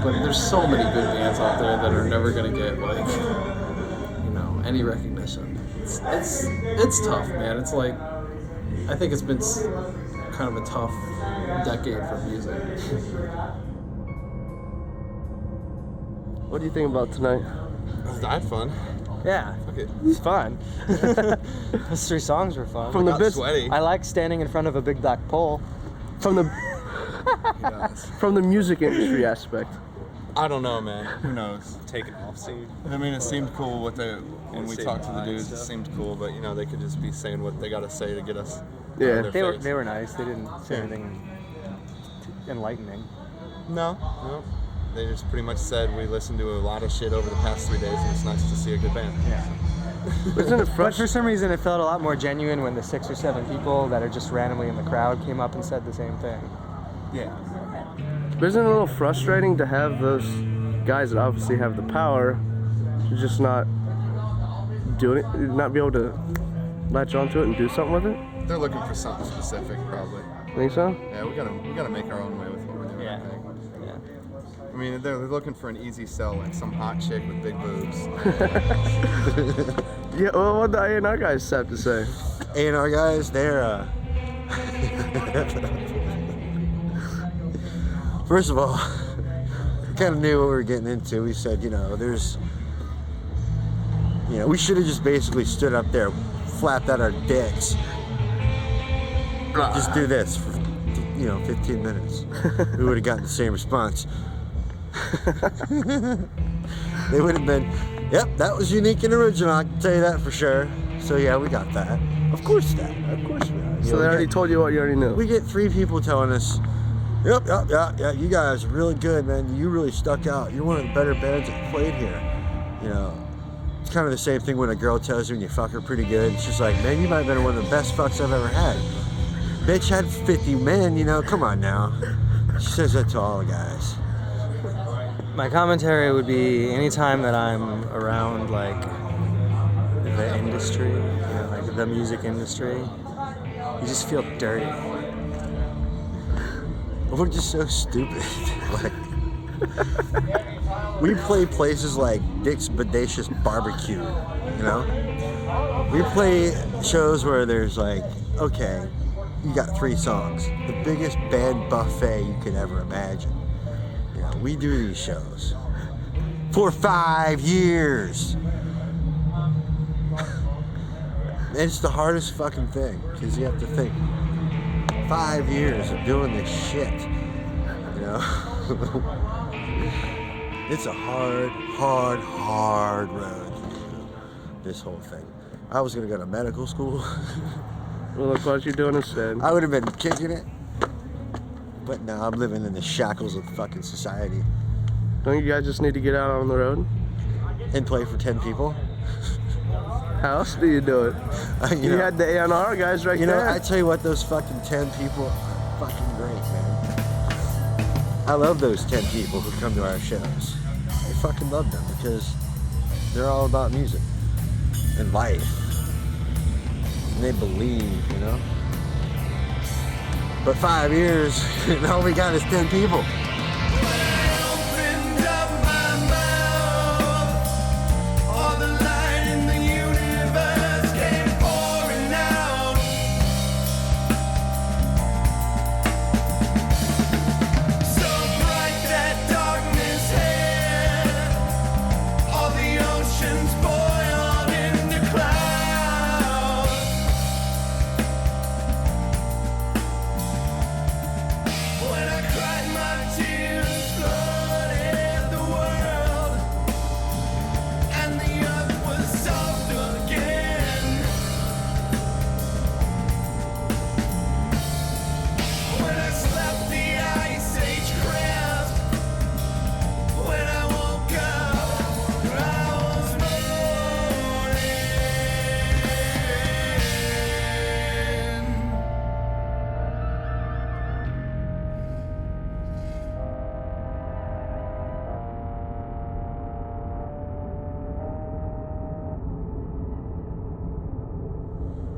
Speaker 5: But there's so many good bands out there that are never gonna get any recognition. It's tough, man. It's like I think it's been kind of a tough decade for music.
Speaker 3: What do you think about tonight?
Speaker 6: I had fun.
Speaker 12: Yeah,
Speaker 6: Okay.
Speaker 12: it's fun. Those 3 songs were fun.
Speaker 3: From the
Speaker 6: sweaty.
Speaker 12: I like standing in front of a big black pole.
Speaker 3: From the from the music industry aspect.
Speaker 6: I don't know, man. Who knows?
Speaker 15: Take it off scene.
Speaker 6: I mean, it seemed cool when we talked to the dudes. It seemed cool, but they could just be saying what they gotta say to get us.
Speaker 3: Yeah,
Speaker 12: they were nice. They didn't say anything enlightening.
Speaker 6: No. They just pretty much said we listened to a lot of shit over the past 3 days, and it's nice to see a good band.
Speaker 12: Yeah.
Speaker 3: Isn't it
Speaker 12: But for some reason, it felt a lot more genuine when the 6 or 7 people that are just randomly in the crowd came up and said the same thing.
Speaker 6: Yeah.
Speaker 3: But isn't it a little frustrating to have those guys that obviously have the power to just not do it, not be able to latch onto it and do something with it?
Speaker 6: They're looking for something specific, probably.
Speaker 3: Think so?
Speaker 6: Yeah, we gotta make our own way with what we're doing.
Speaker 12: Yeah.
Speaker 6: I think. I mean, they're looking for an easy sell, like some hot chick with big boobs.
Speaker 3: Yeah. Well, what the A&R guys have to say?
Speaker 4: A&R guys, they're first of all, we kind of knew what we were getting into. We said, we should have just basically stood up there, flapped out our dicks, just do this for 15 minutes. We would have gotten the same response. They would have been, yep, that was unique and original, I can tell you that for sure. So yeah, we got that. Of course we got.
Speaker 3: So they already told you what you already knew.
Speaker 4: We get 3 people telling us, yep, you guys are really good, man. You really stuck out. You're one of the better bands that played here. It's kind of the same thing when a girl tells you when you fuck her pretty good. It's just like, man, you might have been one of the best fucks I've ever had. Bitch had 50 men, come on now. She says that to all the guys.
Speaker 12: My commentary would be anytime that I'm around the industry, the music industry, you just feel dirty.
Speaker 4: We're just so stupid. We play places like Dick's Bodacious Barbecue, We play shows where there's okay, you got 3 songs. The biggest band buffet you could ever imagine. We do these shows for 5 years. It's the hardest fucking thing, because you have to think 5 years of doing this shit, It's a hard road to do this whole thing. I was gonna go to medical school.
Speaker 3: Well, look what you're doing instead.
Speaker 4: I would have been kicking it. But now I'm living in the shackles of fucking society.
Speaker 3: Don't you guys just need to get out on the road?
Speaker 4: And play for 10 people?
Speaker 3: How else do you do it? You had the A&R guys right there.
Speaker 4: I tell you what, those fucking 10 people are fucking great, man. I love those 10 people who come to our shows. I fucking love them because they're all about music and life. And they believe, But 5 years, all we got is 10 people.
Speaker 1: When I cried my tears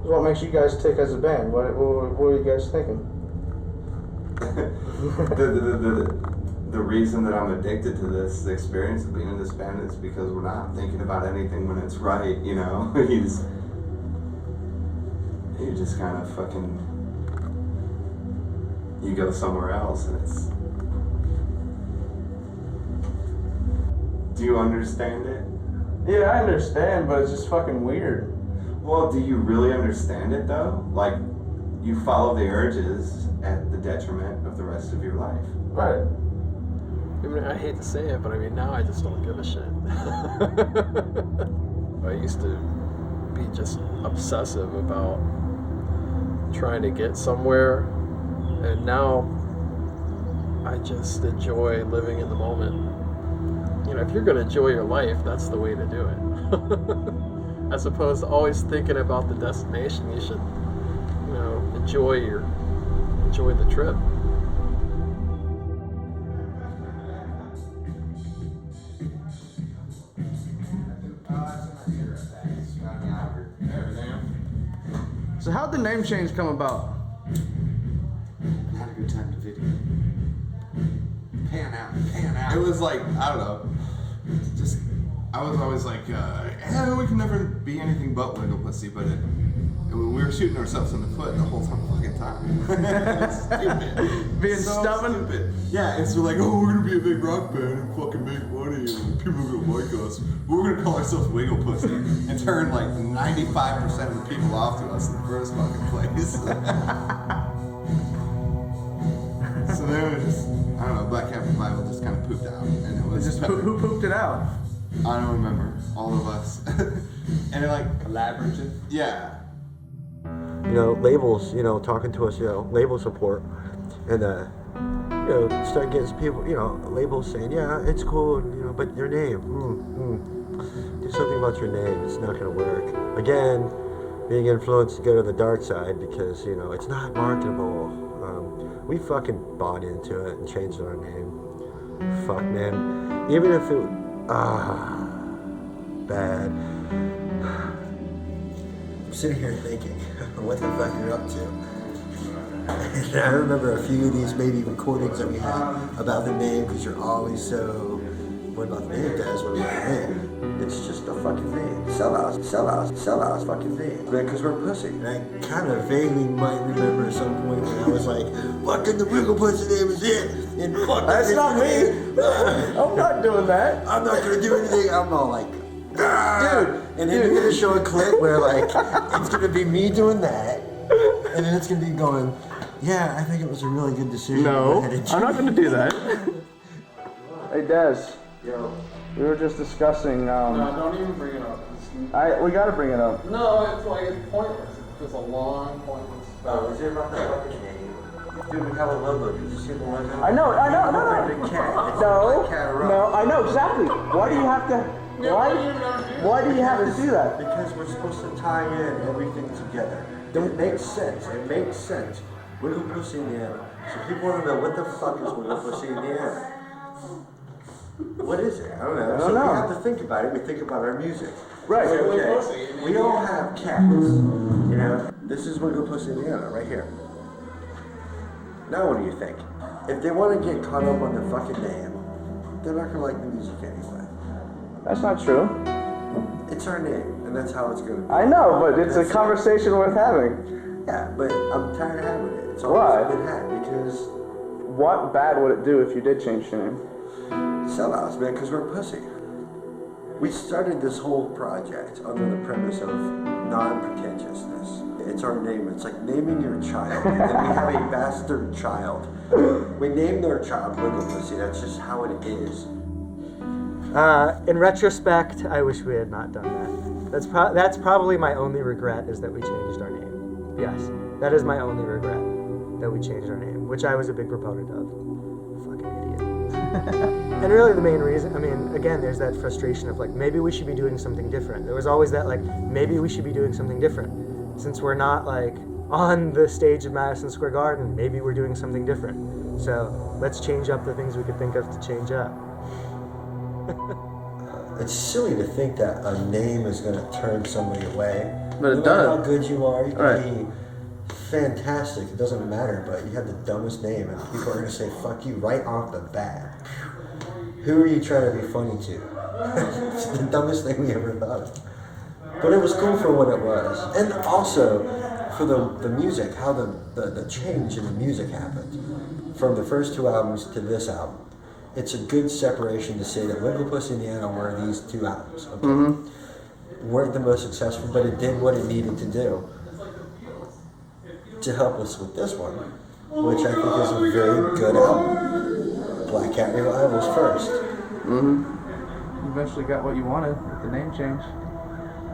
Speaker 3: What makes you guys tick as a band? What are you guys thinking?
Speaker 6: The reason that I'm addicted to this experience of being in this band is because we're not thinking about anything when it's right, you know? You just kind of fucking, you go somewhere else and it's, do you understand it?
Speaker 3: Yeah, I understand, but it's just fucking weird.
Speaker 6: Well, do you really understand it though? Like, you follow the urges at the detriment of the rest of your life.
Speaker 3: Right.
Speaker 5: I mean, I hate to say it, but I mean, now I just don't give a shit. I used to be just obsessive about trying to get somewhere, and now I just enjoy living in the moment. You know, if you're going to enjoy your life, that's the way to do it. As opposed to always thinking about the destination, you should, you know, enjoy the trip.
Speaker 3: So how'd the name change come about?
Speaker 6: Had a good time to video. Pan out. It was like, I don't know, just, I was always like, we can never be anything but Wigglepussy, but we were shooting ourselves in the foot the whole fucking time. It's stupid.
Speaker 3: Being
Speaker 6: so
Speaker 3: stubborn?
Speaker 6: Stupid. Yeah, it's like, oh, we're gonna be a big rock band and fucking make money and people are gonna like us. We're gonna call ourselves Wigglepussy and turn like 95% of the people off to us in the first fucking place. So then it was just, I don't know, Blackcat Revival just kind of pooped out. And it was
Speaker 3: just who pooped it out?
Speaker 6: I don't remember. All of us. And it like collaborative. Yeah.
Speaker 4: You know, labels, you know, talking to us, you know, label support, and you know, start getting people, you know, labels saying, yeah, it's cool, you know, but your name, do something about your name. It's not gonna work. Again, being influenced to go to the dark side because, you know, it's not marketable. We fucking bought into it and changed our name. Fuck, man. Even if it, bad. I'm sitting here thinking, what the fuck you're up to? And I remember a few of these maybe recordings that we had about the name, because you're always so, what about the name, guys? What about the name? It's just a fucking name. Sellouts, fucking name. Because we're pussy. And I kind of vaguely might remember at some point when I was like, fucking the Wigglepussy name is it. And fuck
Speaker 3: That's not me. I'm not doing that.
Speaker 4: I'm not gonna do anything. I'm all like,
Speaker 3: dude.
Speaker 4: And then you're gonna show a clip where like, it's gonna be me doing that. And then it's gonna be going, yeah, I think it was a really good decision.
Speaker 3: No, I'm not gonna do that. Hey, Des.
Speaker 4: Yo.
Speaker 3: We were just discussing.
Speaker 5: No, don't even bring it up.
Speaker 3: We gotta bring it up.
Speaker 5: No, it's like it's pointless. It's just a long, pointless.
Speaker 4: Oh, is it about the fucking name? Dude, we have a logo. Did you see the logo?
Speaker 3: I know. No, I know exactly. Why do you have to? Why do you have to do that?
Speaker 4: Because we're supposed to tie in everything together. It makes sense. Wigglepussy, Indiana. So people want to know, what the fuck is Wigglepussy, Indiana? What is it? I don't know. So we have to think about it. We think about our music.
Speaker 3: Right.
Speaker 4: Okay. We all have cats. You know, this is Wigglepussy, Indiana, right here. Now what do you think? If they want to get caught up on the fucking name, they're not going to like the music anyway.
Speaker 3: That's not true.
Speaker 4: It's our name, and that's how it's going to be.
Speaker 3: I know, but it's a conversation worth having.
Speaker 4: Yeah, but I'm tired of having it. It's always been had because...
Speaker 3: What bad would it do if you did change your name?
Speaker 4: Sellouts, man, because we're pussy. We started this whole project under the premise of non-pretentiousness. It's our name. It's like naming your child. And we have a bastard child. We named our child Wigglepussy. That's just how it is.
Speaker 12: In retrospect, I wish we had not done that. That's probably my only regret, is that we changed our name. Yes, that is my only regret, that we changed our name, which I was a big proponent of. Fucking idiot. And really the main reason, I mean, again, there's that frustration of like, maybe we should be doing something different. There was always that like, maybe we should be doing something different. Since we're not like on the stage of Madison Square Garden, maybe we're doing something different. So let's change up the things we could think of to change up.
Speaker 4: it's silly to think that a name is going to turn somebody away.
Speaker 3: But it
Speaker 4: no matter
Speaker 3: does.
Speaker 4: how good you are, you can
Speaker 3: Right.
Speaker 4: be fantastic. It doesn't matter, but you have the dumbest name, and people are going to say "fuck you" right off the bat. Who are you trying to be funny to? It's the dumbest thing we ever thought of. But it was cool for what it was, and also for the music, how the change in the music happened from the first 2 albums to this album. It's a good separation to say that Wigglepussy and Indiana were these 2 albums. Okay?
Speaker 3: Mm-hmm.
Speaker 4: Weren't the most successful, but it did what it needed to do to help us with this one, which I think is a very good album. Blackcat Revival's first.
Speaker 2: Mm-hmm. You eventually got what you wanted with the name change.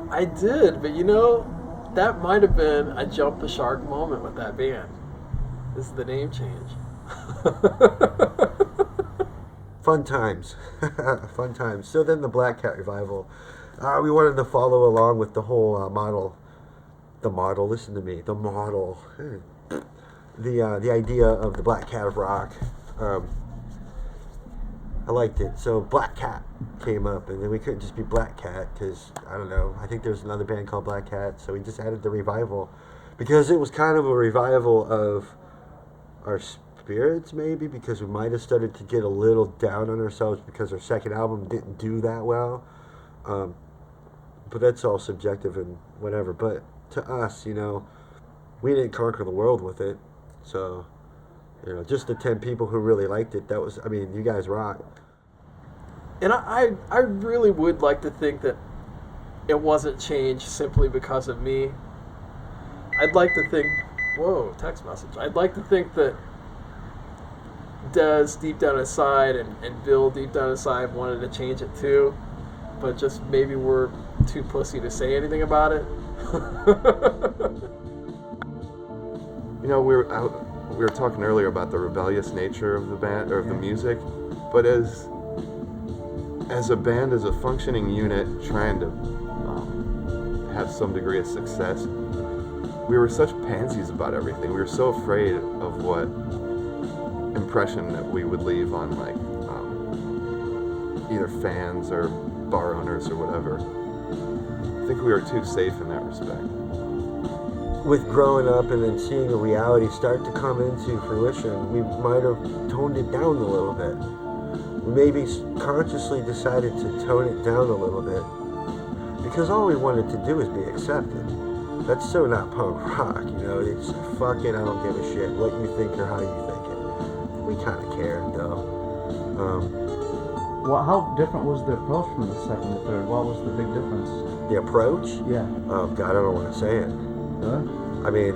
Speaker 5: I did, but you know, that might have been a jump the shark moment with that band. This is the name change.
Speaker 4: Fun times. Fun times. So then the Blackcat Revival, we wanted to follow along with the whole model. The model, listen to me, the model. The idea of the Black Cat of Rock. I liked it. So Black Cat came up, and then we couldn't just be Black Cat because, I don't know, I think there's another band called Black Cat, so we just added the Revival because it was kind of a revival of our spirits, maybe, because we might have started to get a little down on ourselves because our second album didn't do that well. But that's all subjective and whatever. But to us, you know, we didn't conquer the world with it, so... You know, just the 10 people who really liked it, that was, I mean, you guys rock.
Speaker 5: And I really would like to think that it wasn't changed simply because of me. I'd like to think, whoa, text message. I'd like to think that Des deep down inside and Bill deep down inside wanted to change it too, but just maybe we're too pussy to say anything about it.
Speaker 6: You know, we were talking earlier about the rebellious nature of the band or of the music, but as a band, as a functioning unit, trying to have some degree of success, we were such pansies about everything. We were so afraid of what impression that we would leave on like either fans or bar owners or whatever. I think we were too safe in that respect.
Speaker 4: With growing up and then seeing the reality start to come into fruition, we might have toned it down a little bit. We maybe consciously decided to tone it down a little bit because all we wanted to do is be accepted. That's so not punk rock, you know. It's fuck it, I don't give a shit what you think or how you think it. We kind of cared though.
Speaker 2: Well, how different was the approach from the second to third? What was the big difference?
Speaker 4: The approach?
Speaker 2: Yeah.
Speaker 4: Oh God, I don't want to say it. I mean,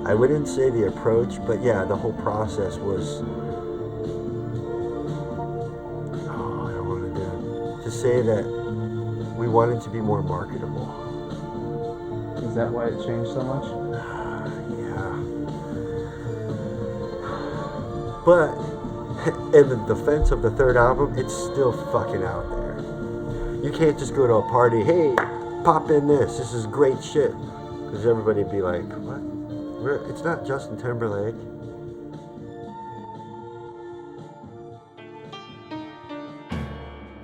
Speaker 4: I wouldn't say the approach, but yeah, the whole process was, I don't want to say that we wanted to be more marketable.
Speaker 2: Is that why it changed so much?
Speaker 4: Yeah. But in the defense of the third album, it's still fucking out there. You can't just go to a party, hey, pop in this is great shit. Because everybody would be like, what? It's not Justin Timberlake.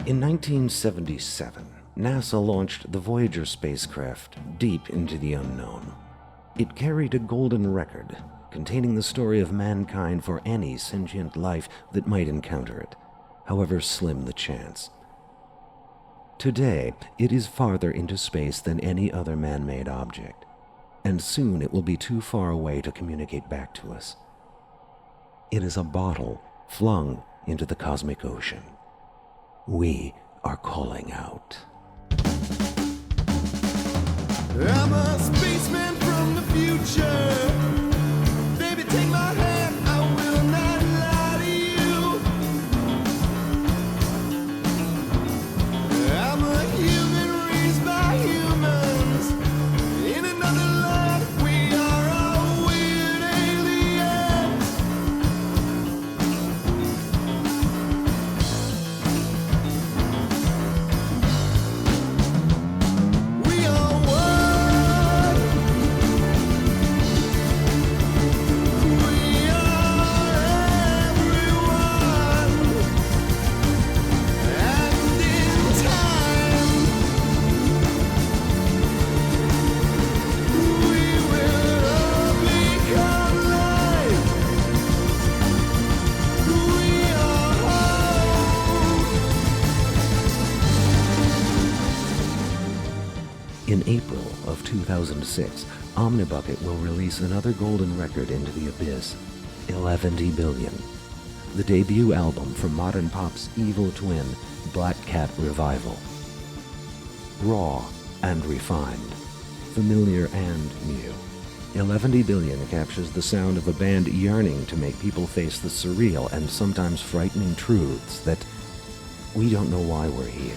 Speaker 19: In 1977, NASA launched the Voyager spacecraft deep into the unknown. It carried a golden record containing the story of mankind for any sentient life that might encounter it, however slim the chance. Today, it is farther into space than any other man-made object, and soon it will be too far away to communicate back to us. It is a bottle flung into the cosmic ocean. We are calling out.
Speaker 1: I'm a spaceman from the future. Baby, take my hand, I will not lie to you. I'm a human raised by humans. In another life, we are all weird aliens. We are one.
Speaker 19: 2006, Omnibucket will release another golden record into the abyss, 11 Billion, the debut album from modern pop's evil twin, Blackcat Revival. Raw and refined, familiar and new, 11 Billion captures the sound of a band yearning to make people face the surreal and sometimes frightening truths that we don't know why we're here.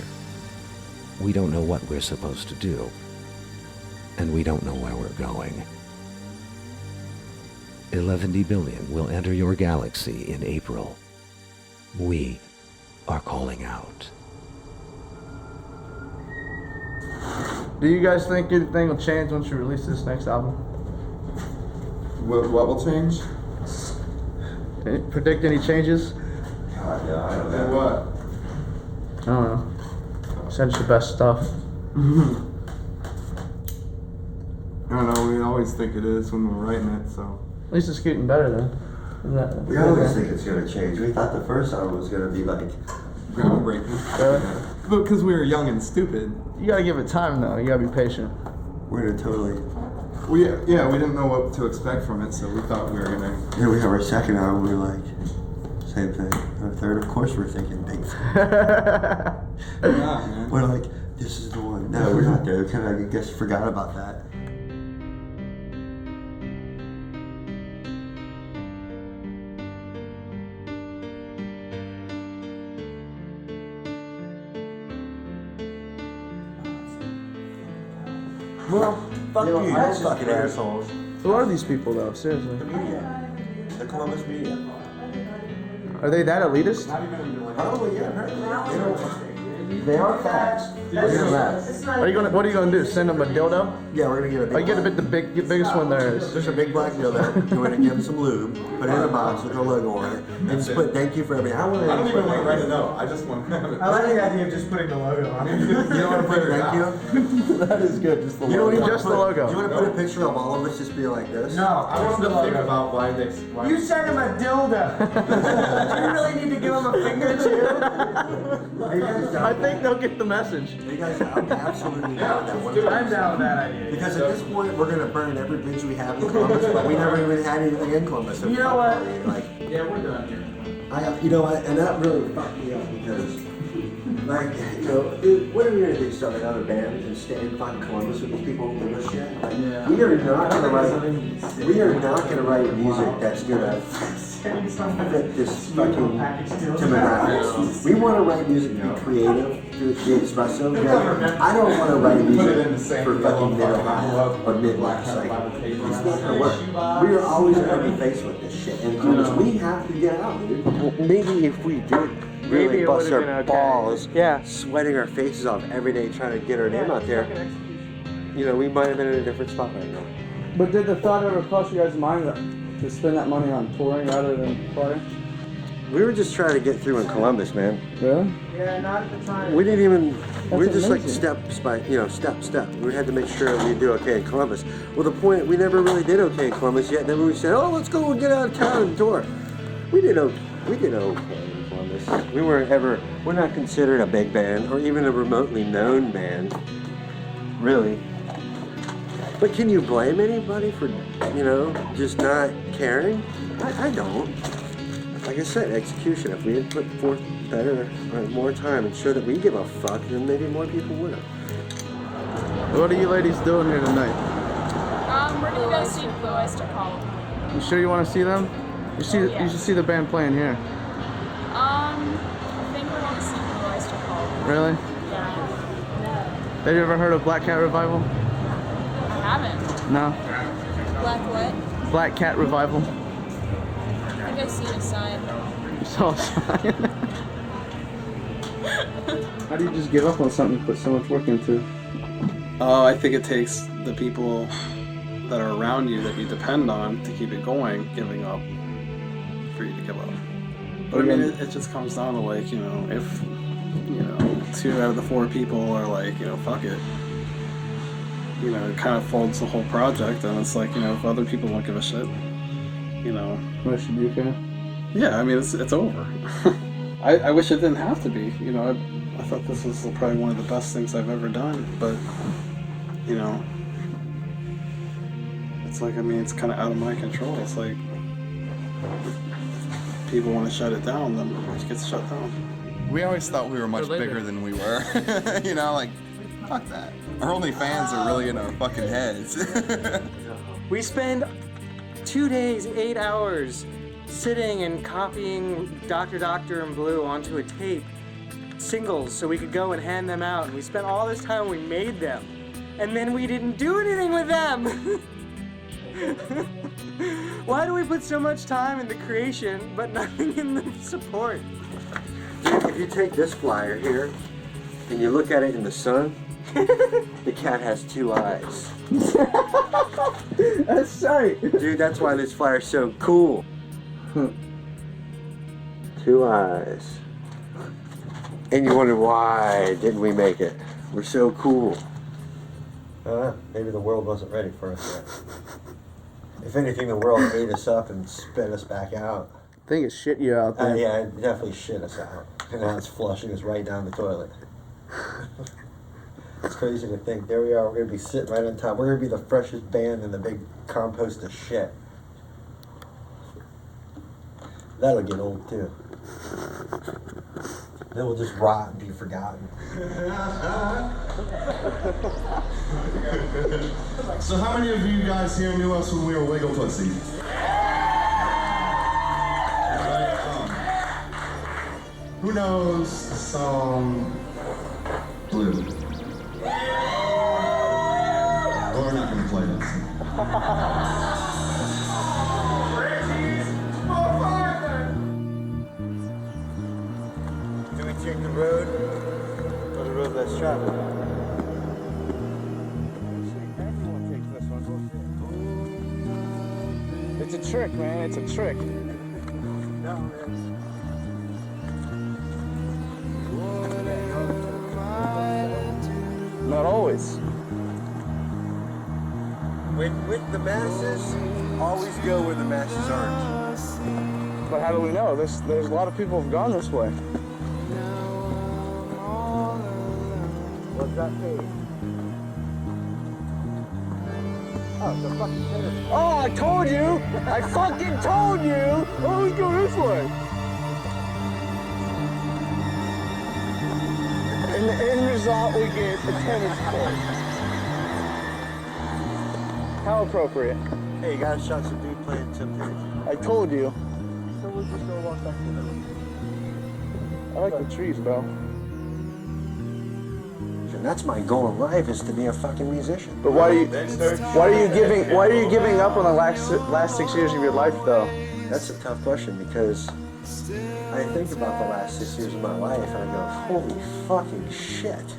Speaker 19: We don't know what we're supposed to do. And we don't know where we're going. 11 Billion will enter your galaxy in April. We are calling out.
Speaker 2: Do you guys think anything will change once you release this next album?
Speaker 6: What will change?
Speaker 2: Predict any changes?
Speaker 6: God, yeah, I don't know. What?
Speaker 2: I don't know. Said it's the best stuff.
Speaker 6: I don't know, we always think it is when we're writing it, so.
Speaker 2: At least it's getting better then.
Speaker 4: We always think it's going to change. We thought the first album was going to be like
Speaker 6: groundbreaking. Because we were young and stupid.
Speaker 2: You gotta give it time though, you gotta be patient.
Speaker 4: We're going to totally...
Speaker 6: we didn't know what to expect from it, so we thought we were going to...
Speaker 4: Yeah, we have our second album, we were like, same thing. Our third, of course we're thinking big thing.
Speaker 6: Nah, man.
Speaker 4: We're like, this is the one. No, we're not there. Kind of, I guess, forgot about that.
Speaker 2: Well,
Speaker 4: fuck you fucking assholes.
Speaker 2: Who are these people though, seriously?
Speaker 4: The media. The Columbus media.
Speaker 2: Are they that elitist?
Speaker 4: Probably, yeah, apparently. They are facts.
Speaker 2: What are you gonna do? Send them a dildo?
Speaker 4: Yeah, we're gonna get a big
Speaker 2: the biggest one there is.
Speaker 4: There's a big black dildo. We're gonna give them some lube, put it in a box with our logo on it, and just put thank you for everything. I don't
Speaker 6: even want to write it out. I just want to have it.
Speaker 17: I like the idea of just putting the logo on it.
Speaker 4: You don't want to put thank you?
Speaker 2: That is good, just the
Speaker 4: logo.
Speaker 2: You don't need just the logo.
Speaker 4: Do you want to put a picture of all of us just being like this?
Speaker 17: No, I want the logo.
Speaker 6: About why they.
Speaker 17: You sent him a dildo. Do you really need to give him a finger too?
Speaker 2: I think they'll get the message.
Speaker 4: You guys, I'm absolutely down with that one.
Speaker 17: I'm down with that idea.
Speaker 4: Because at this point, we're gonna burn every bridge we have in Columbus, but we never even had anything in Columbus.
Speaker 17: You know what?
Speaker 4: Like,
Speaker 17: yeah, we're done here.
Speaker 4: you know, and that really fucked me up because, like, you know, what are we gonna do? Start another band and stay in fucking Columbus with these people who give a shit? Like, we are not gonna write music that's gonna fit this fucking demographic. We want to write music to be creative, to be expressive. I don't want to write music for fucking middle high or midlife. Like, it's not gonna work. We are always gonna be faced with this shit, and we have to get out, dude. Well, maybe if we did really bust our balls, sweating our faces off every day trying to get our name out there, you know, we might have been in a different spot right now.
Speaker 2: But did the thought ever cross your guys' mind to spend that money on touring rather than partying?
Speaker 4: We were just trying to get through in Columbus, man.
Speaker 2: Really?
Speaker 17: Yeah, not at the time.
Speaker 4: We didn't even.
Speaker 2: That's
Speaker 4: we were just
Speaker 2: amazing.
Speaker 4: like step by step. We had to make sure we'd do okay in Columbus. Well, the point, we never really did okay in Columbus yet. Then we said, oh, let's go and get out of town and tour. We did okay in Columbus. We're not considered a big band or even a remotely known band, really. But can you blame anybody for, you know, just not caring? I don't. Like I said, execution. If we had put forth better or more time and show that we give a fuck, then maybe more people would have.
Speaker 2: What are you ladies doing here tonight?
Speaker 20: We're gonna go see Blue Oyster Cult.
Speaker 2: You sure you want to see them? You should see the band playing here.
Speaker 20: I think we're gonna see Blue Oyster Cult.
Speaker 2: Really?
Speaker 20: Yeah.
Speaker 2: Have you ever heard of Blackcat Revival?
Speaker 20: I haven't.
Speaker 2: No.
Speaker 20: Black what?
Speaker 2: Blackcat Revival.
Speaker 20: I think I've seen a sign.
Speaker 2: You saw a sign? How do you just give up on something you put so much work into?
Speaker 5: Oh, I think it takes the people that are around you that you depend on to keep it going, giving up for you to give up. But I mean, it just comes down to like, you know, if, you know, 2 out of the 4 people are like, you know, fuck it. You know, it kind of folds the whole project, and it's like, you know, if other people don't give a shit, you know.
Speaker 2: What should you care?
Speaker 5: Yeah, I mean, it's over. I wish it didn't have to be. You know, I thought this was probably one of the best things I've ever done, but, you know, it's like, I mean, it's kind of out of my control. It's like, if people want to shut it down, then it gets shut down.
Speaker 6: We always thought we were much bigger than we were. You know, like, fuck that. Our only fans are really in our fucking heads.
Speaker 12: We spend 2 days, 8 hours sitting and copying Dr. and Blue onto a tape, singles, so we could go and hand them out. And we spent all this time, we made them. And then we didn't do anything with them. Why do we put so much time in the creation, but nothing in the support?
Speaker 4: If you take this flyer here, and you look at it in the sun, the cat has 2 eyes.
Speaker 12: That's right.
Speaker 4: Dude, that's why this flyer's so cool. 2 eyes. And you wonder why didn't we make it? We're so cool. Maybe the world wasn't ready for us yet. If anything, the world ate us up and spit us back out.
Speaker 3: I think it shit you out there.
Speaker 4: Yeah, it definitely shit us out. And now it's flushing us right down the toilet. It's crazy to think. There we are, we're going to be sitting right on top. We're going to be the freshest band in the big compost of shit. That'll get old too. Then we'll just rot and be forgotten.
Speaker 10: So how many of you guys here knew us when we were Wigglepussy? Who knows the song Blue? Well, we're not going to play that song.
Speaker 4: Do we take the road or the road less traveled?
Speaker 3: It's a trick, man. It's a trick.
Speaker 4: No, it is.
Speaker 3: Not always.
Speaker 4: With the masses, always go where the masses aren't.
Speaker 3: But how do we know? There's a lot of people who've gone this way.
Speaker 4: What's that page? Oh, it's a fucking tennis.
Speaker 3: Oh, I told you! I fucking told you! Oh, let's go this way. And the end result, we get a tennis court. How appropriate.
Speaker 4: Hey, you got a shot some dude playing Temptation.
Speaker 3: I told you.
Speaker 4: So we'll just go walk back to them.
Speaker 3: I like the trees, bro.
Speaker 4: And that's my goal in life, is to be a fucking musician.
Speaker 3: But why are you giving up on the last 6 years of your life, though?
Speaker 4: That's a tough question, because I think about the last 6 years of my life and I go, holy fucking shit.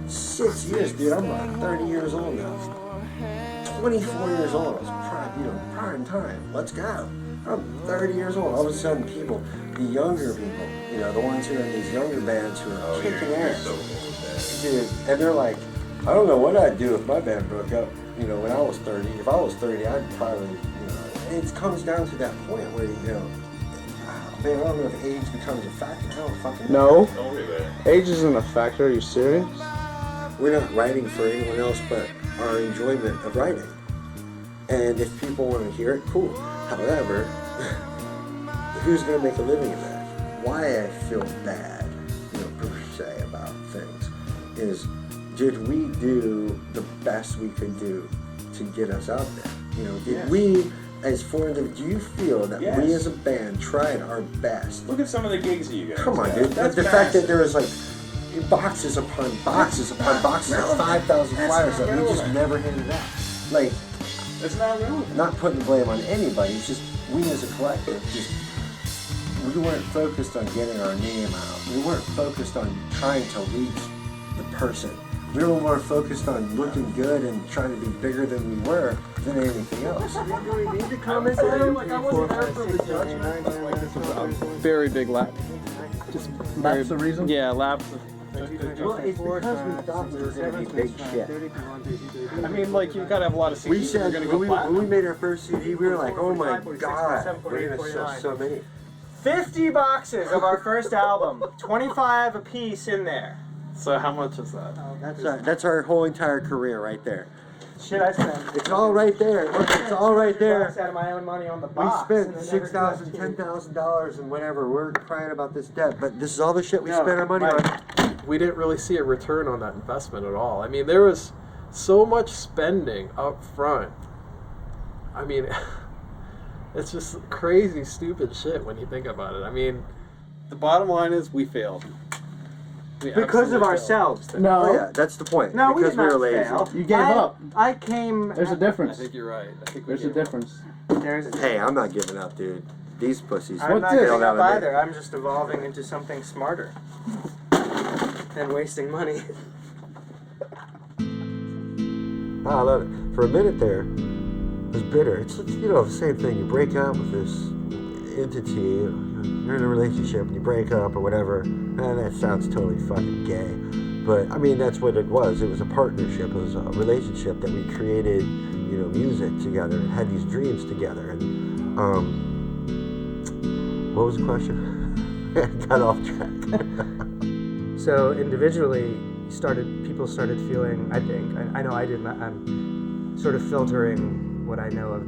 Speaker 4: 6 years, dude. I'm like 30 years old now. 24 years old. I was prime time. Let's go. I'm 30 years old. All of a sudden, people, the younger people, the ones who are in these younger bands who are kicking ass. Dude, and they're like, I don't know what I'd do if my band broke up, when I was 30. If I was 30, I'd probably, it comes down to that point where, man, I don't know if age becomes a factor. I don't fucking know.
Speaker 3: No. Age isn't a factor. Are you serious?
Speaker 4: We're not writing for anyone else but our enjoyment of writing. And if people want to hear it, cool. However, who's going to make a living of that? Why I feel bad, per se, about things is, did we do the best we could do to get us out there? Did we, as foreign, do you feel that we as a band tried our best?
Speaker 13: Look at some of the gigs that you guys
Speaker 4: Come on, dude. The fact that there was like boxes upon boxes upon boxes of 5,000 flyers that we just never handed out. Like,
Speaker 13: it's not real.
Speaker 4: Not putting the blame on anybody. It's just we as a collective we weren't focused on getting our name out. We weren't focused on trying to reach the person. We were more focused on looking good and trying to be bigger than we were than anything else. Do we need to comment on it?
Speaker 3: Very big lap. Just lap's the reason? Yeah, lap's.
Speaker 4: Well, it's because we thought we were going to be big shit.
Speaker 5: I mean, like, you've got to have a lot of CDs.
Speaker 4: We said, when we made our first CD, we were like, oh my god, we're going to sell so many.
Speaker 12: 50 boxes of our first album, 25 a piece in there.
Speaker 5: So how much is that?
Speaker 4: That's our whole entire career right there.
Speaker 17: shit I spent.
Speaker 16: It's all right there. Look, it's all right there.
Speaker 17: Out of my own money on the
Speaker 16: We
Speaker 17: box.
Speaker 16: spent $6,000, $10,000 and whatever. We're crying about this debt, but this is all the shit we spent our money on.
Speaker 5: We didn't really see a return on that investment at all. I mean, there was so much spending up front. I mean, it's just crazy, stupid shit when you think about it. I mean,
Speaker 14: the bottom line is we failed.
Speaker 17: Because of ourselves. Then.
Speaker 16: No. Oh, yeah, that's the point.
Speaker 17: No,
Speaker 16: because
Speaker 17: we did not
Speaker 16: lazy.
Speaker 17: fail.
Speaker 7: You gave up.
Speaker 17: I came.
Speaker 7: There's a difference.
Speaker 5: I think you're right. I think
Speaker 7: There's a difference.
Speaker 16: Hey, I'm not giving up, dude. These pussies.
Speaker 17: I'm not giving up either. I'm just evolving into something smarter than wasting money.
Speaker 4: Oh, I love it. For a minute there, it was bitter. It's the same thing. You break up with this entity. You're in a relationship and you break up or whatever. And that sounds totally fucking gay. But I mean, that's what it was. It was a partnership. It was a relationship that we created, music together and had these dreams together. And what was the question? I got off track.
Speaker 12: So individually, people started feeling. I think I know I did. I'm sort of filtering what I know of,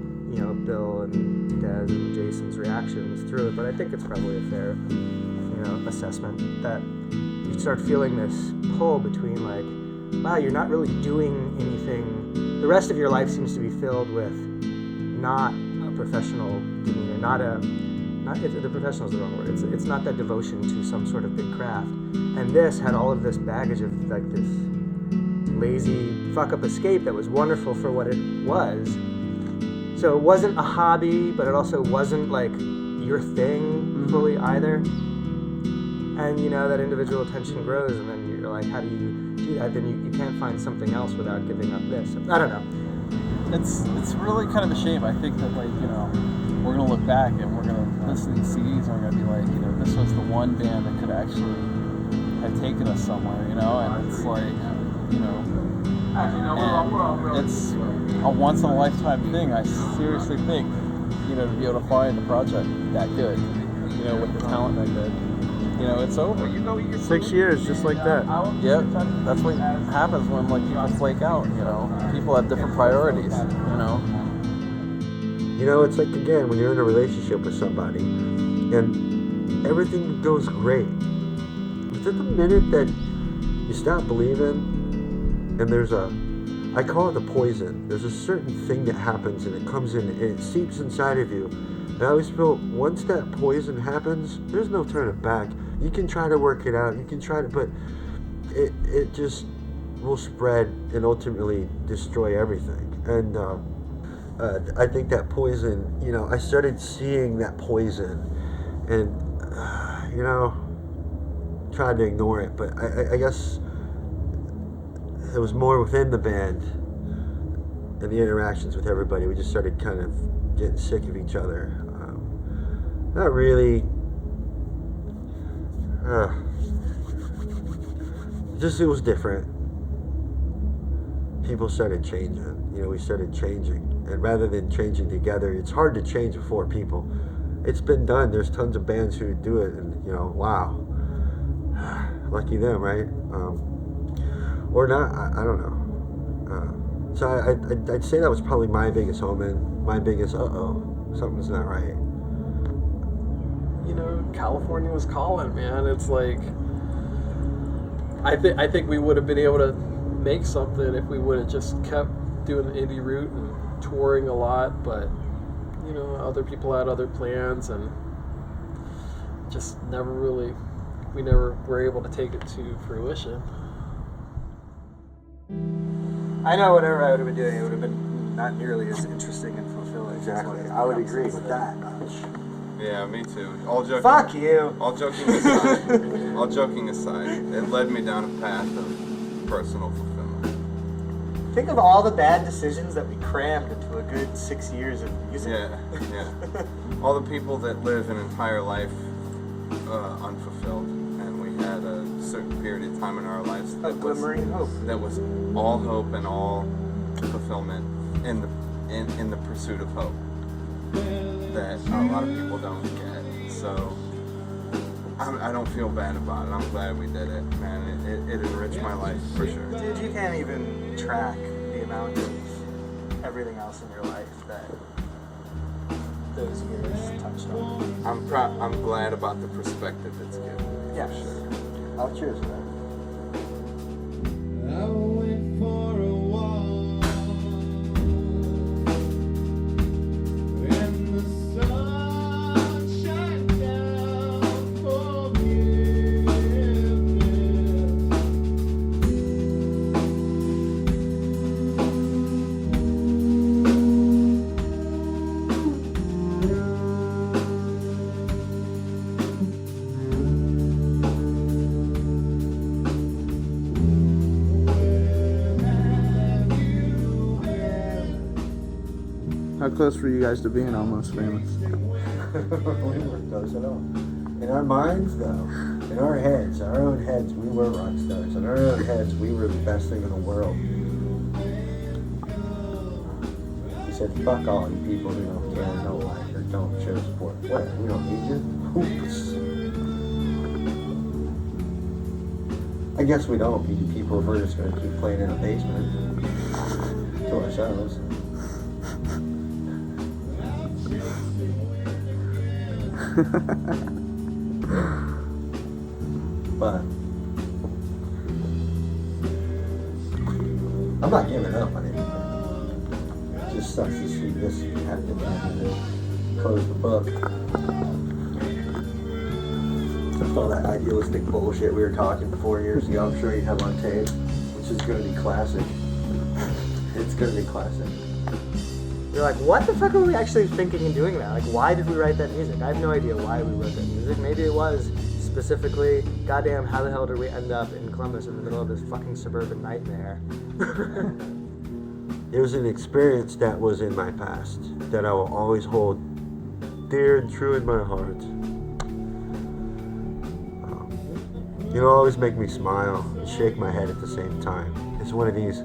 Speaker 12: Bill and Des and Jason's reactions through it, but I think it's probably a fair, assessment that you start feeling this pull between like, wow, you're not really doing anything. The rest of your life seems to be filled with not a professional demeanor, the professional is the wrong word. It's not that devotion to some sort of big craft. And this had all of this baggage of like this lazy fuck up escape that was wonderful for what it was. So it wasn't a hobby, but it also wasn't like your thing fully either. And that individual attention grows, and then you're like, how do you do that? Then you can't find something else without giving up this. I don't know.
Speaker 14: It's really kind of a shame. I think that we're gonna look back and we're gonna listen to these CDs and we're gonna be like, this was the one band that could actually have taken us somewhere, and it's like, and it's a once in a lifetime thing. I seriously think, to be able to find a project that good, with the talent that good, it's over.
Speaker 3: 6 years, just like that.
Speaker 14: Yep, that's what happens when people flake out. People have different priorities.
Speaker 4: It's like, again, when you're in a relationship with somebody and everything goes great, but at the minute that you stop believing and I call it the poison. There's a certain thing that happens and it comes in and it seeps inside of you. And I always feel once that poison happens, there's no turning back. You can try to work it out, but it just will spread and ultimately destroy everything. And I think that poison, I started seeing that poison and, tried to ignore it, but I guess it was more within the band and the interactions with everybody. We just started kind of getting sick of each other. Not really. It was different. People started changing. We started changing. And rather than changing together, it's hard to change with 4 people. It's been done. There's tons of bands who do it, and, wow. Lucky them, right? Or not, I don't know. So I'd say that was probably my biggest omen, my biggest something's not right.
Speaker 5: California was calling, man. It's like, I think we would have been able to make something if we would have just kept doing the indie route and touring a lot, but other people had other plans and just we never were able to take it to fruition.
Speaker 17: I know whatever I would have been doing, it would have been not nearly as interesting and fulfilling.
Speaker 4: Exactly. I would agree with that.
Speaker 6: Yeah, me too. All joking.
Speaker 17: Fuck you.
Speaker 6: All joking aside, it led me down a path of personal fulfillment.
Speaker 17: Think of all the bad decisions that we crammed into a good 6 years of music.
Speaker 6: Yeah. All the people that live an entire life unfulfilled, and we had a certain period of time in our lives that
Speaker 17: glimmering hope.
Speaker 6: That was all hope and all fulfillment in the pursuit of hope that a lot of people don't get. So I don't feel bad about it. I'm glad we did it, man. It enriched my life for sure.
Speaker 17: Dude, you can't even track the amount of
Speaker 12: everything else in your life that those years touched on.
Speaker 6: I'm glad about the perspective it's given.
Speaker 12: Yeah,
Speaker 6: sure.
Speaker 12: I'll cheers to that.
Speaker 1: I went for a walk and the sun shine down
Speaker 2: How close were you guys to being almost famous?
Speaker 4: We weren't close at all. In our minds, though, in our heads, our own heads, we were rock stars. In our own heads, we were the best thing in the world. We said, fuck all you people who don't care, don't like, or don't show support. What? We don't need you? Oops. I guess we don't need people if we're just going to keep playing in a basement to ourselves. But I'm not giving up on anything. It just sucks to see this happen and then close the book. Just all that idealistic bullshit we were talking 4 years ago, I'm sure you have on tape, which is going to be classic. It's going to be classic.
Speaker 12: You're like, what the fuck were we actually thinking and doing that? Like, why did we write that music? I have no idea why we wrote that music. Maybe it was specifically, goddamn, how the hell did we end up in Columbus in the middle of this fucking suburban nightmare?
Speaker 4: It was an experience that was in my past that I will always hold dear and true in my heart. It'll always make me smile and shake my head at the same time. It's one of these.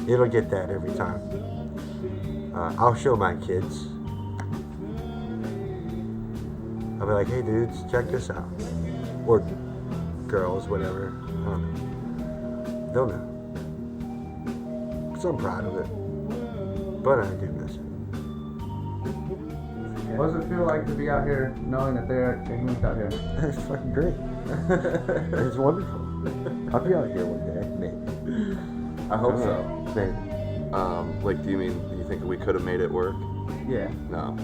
Speaker 4: It'll get that every time. I'll show my kids. I'll be like, hey dudes, check this out. Or girls, whatever. I don't know. They'll know. So I'm proud of it. But I do miss it.
Speaker 2: What does it feel like to be out here knowing that they're moved out here?
Speaker 4: It's fucking great. It's wonderful. I'll be out here one day, maybe.
Speaker 6: I hope so.
Speaker 4: Maybe.
Speaker 6: Like, do you think we could have made it work?
Speaker 2: Yeah.
Speaker 6: No.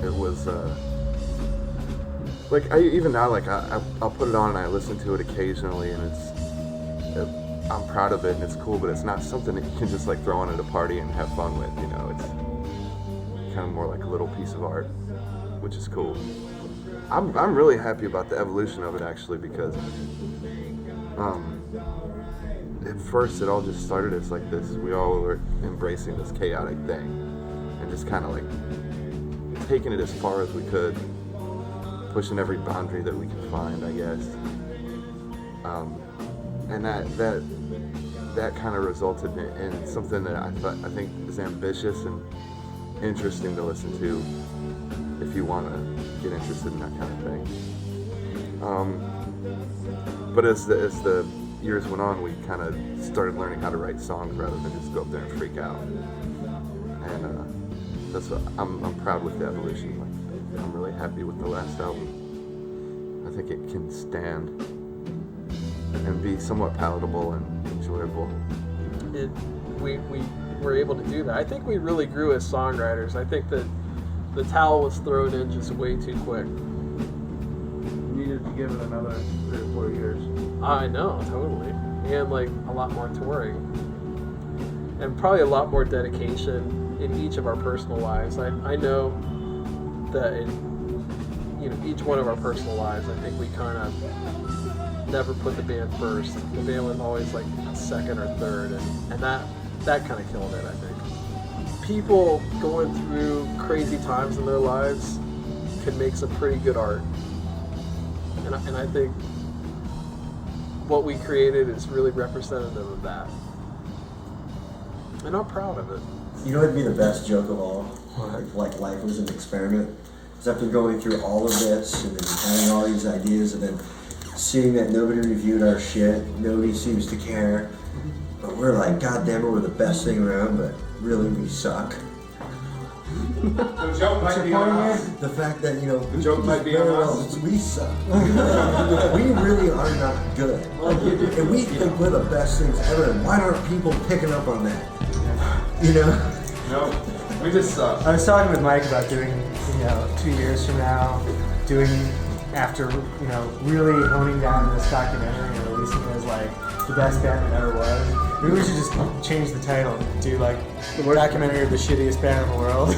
Speaker 6: It was, like, even now, like, I'll put it on and I listen to it occasionally, and I'm proud of it and it's cool, but it's not something that you can just, like, throw on at a party and have fun with, you know? It's kind of more like a little piece of art, which is cool. I'm really happy about the evolution of it, actually, because at first it all just started as like this, we all were embracing this chaotic thing and just kind of like taking it as far as we could, pushing every boundary that we could find, I guess. And that kind of resulted in something that I think is ambitious and interesting to listen to if you want to get interested in that kind of thing. But as the years went on, we kind of started learning how to write songs rather than just go up there and freak out. And that's what I'm proud with the evolution. Like, I'm really happy with the last album. I think it can stand and be somewhat palatable and enjoyable.
Speaker 5: We were able to do that. I think we really grew as songwriters. I think that the towel was thrown in just way too quick.
Speaker 2: Needed to give it another 3 or 4 years.
Speaker 5: I know, totally. And like a lot more touring. And probably a lot more dedication in each of our personal lives. I know that in each one of our personal lives, I think we kind of never put the band first. The band was always like second or third, and that kind of killed it, I think. People going through crazy times in their lives can make some pretty good art. And I think what we created is really representative of that. And I'm proud of it.
Speaker 16: You know, it'd be the best joke of all, if like life was an experiment. Is after going through all of this and then having all these ideas and then seeing that nobody reviewed our shit, nobody seems to care, but we're like, God damn it, we're the best thing around, but really we suck.
Speaker 10: The joke might be on us.
Speaker 16: The fact that, you know,
Speaker 10: The joke might be on us.
Speaker 16: we suck. We really are not good. And we think we're the best things ever, and why aren't people picking up on that? You know?
Speaker 10: No, we just suck.
Speaker 17: I was talking with Mike about doing, 2 years from now, after, really honing down this documentary and releasing it as like the best band that ever was. Maybe we should just change the title and do like the documentary of the shittiest band in the world.
Speaker 6: The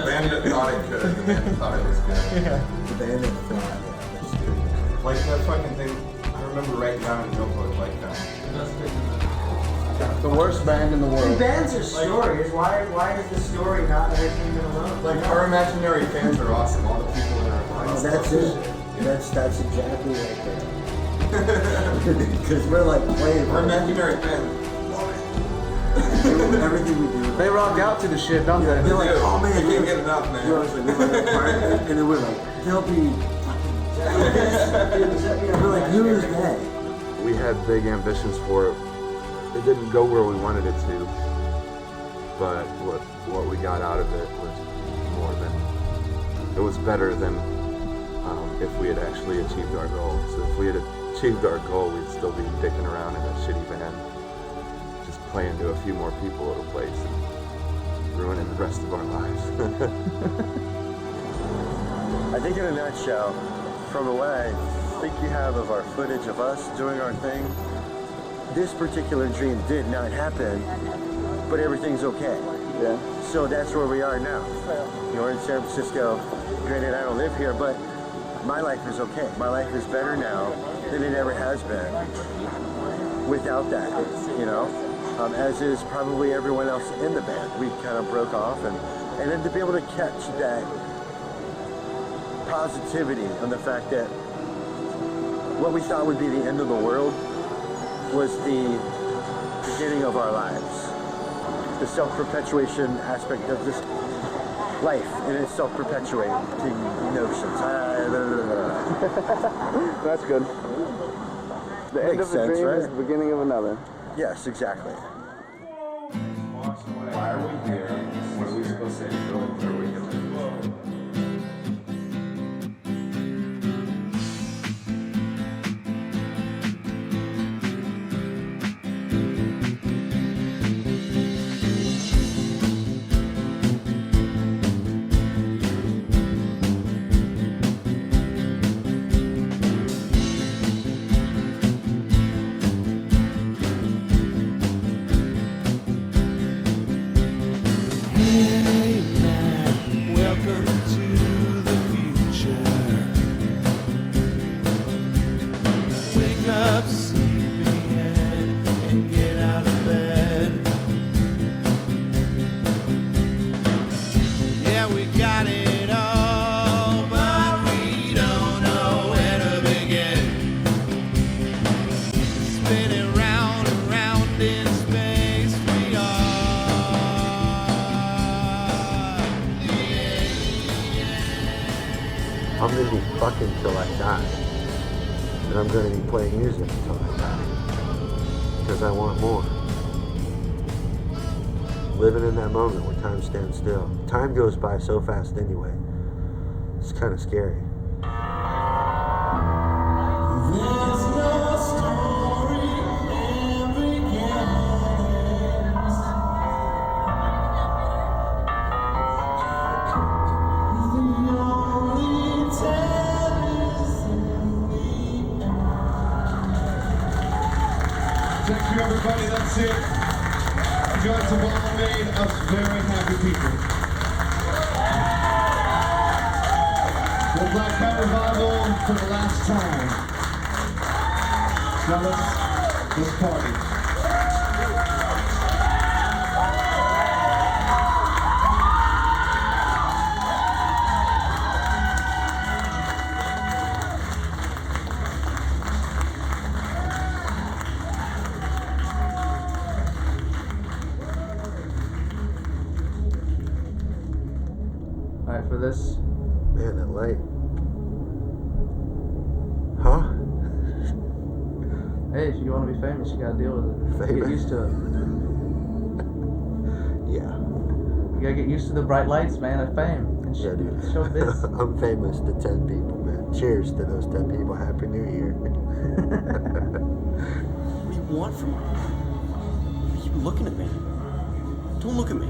Speaker 6: band that thought it could, the band that thought it was good.
Speaker 17: Yeah.
Speaker 16: The band that thought, that's good.
Speaker 6: Like that fucking thing, I remember writing down in Reupload like that.
Speaker 3: The worst band in the world.
Speaker 17: Bands are stories. Why is the story not entertainment alone?
Speaker 6: Like our imaginary fans are awesome. All the people in our lives.
Speaker 16: That's it. That's exactly right there. Because we're like playing.
Speaker 6: Our imaginary fans.
Speaker 16: Everything we do.
Speaker 3: They rock out to the shit, don't they?
Speaker 16: They're like, oh man,
Speaker 6: they can't get enough, man.
Speaker 16: And then we're like, they'll be. We're like, who is that?
Speaker 6: We had big ambitions for it. It didn't go where we wanted it to, but what we got out of it was more than. It was better than if we had actually achieved our goal. So if we had achieved our goal, we'd still be dicking around in a shitty band, just playing to a few more people at a place and ruining the rest of our lives.
Speaker 21: I think in a nutshell, from what I think you have of our footage of us doing our thing, this particular dream did not happen, but everything's okay.
Speaker 3: Yeah.
Speaker 21: So that's where we are now. We're in San Francisco. Granted, I don't live here, but my life is okay. My life is better now than it ever has been without that, as is probably everyone else in the band. We kind of broke off, and then to be able to catch that positivity on the fact that what we thought would be the end of the world was the beginning of our lives. The self-perpetuation aspect of this life and its self-perpetuating notions.
Speaker 3: That's good. The end of a dream is the beginning of another.
Speaker 21: Yes, exactly.
Speaker 6: Why are we here? What are we supposed to do? What are we doing?
Speaker 4: I'm gonna be fucking till I die. And I'm gonna be playing music until I die. Because I want more. Living in that moment where time stands still. Time goes by so fast anyway. It's kind of scary.
Speaker 10: Thank you, everybody. That's it. You guys have all made us very happy people. The Blackcat Revival for the last time. Now let's party.
Speaker 3: Alright, for this.
Speaker 4: Man, that light.
Speaker 2: hey, if you want to be famous, you gotta deal with it.
Speaker 4: Famous?
Speaker 2: Get used to it.
Speaker 4: Yeah.
Speaker 2: You gotta get used to the bright lights, man, of fame. And
Speaker 4: Yeah, dude.
Speaker 2: Show biz.
Speaker 4: I'm famous to 10 people, man. Cheers to those 10 people. Happy New Year.
Speaker 8: What do you want from me? You keep looking at me. Don't look at me.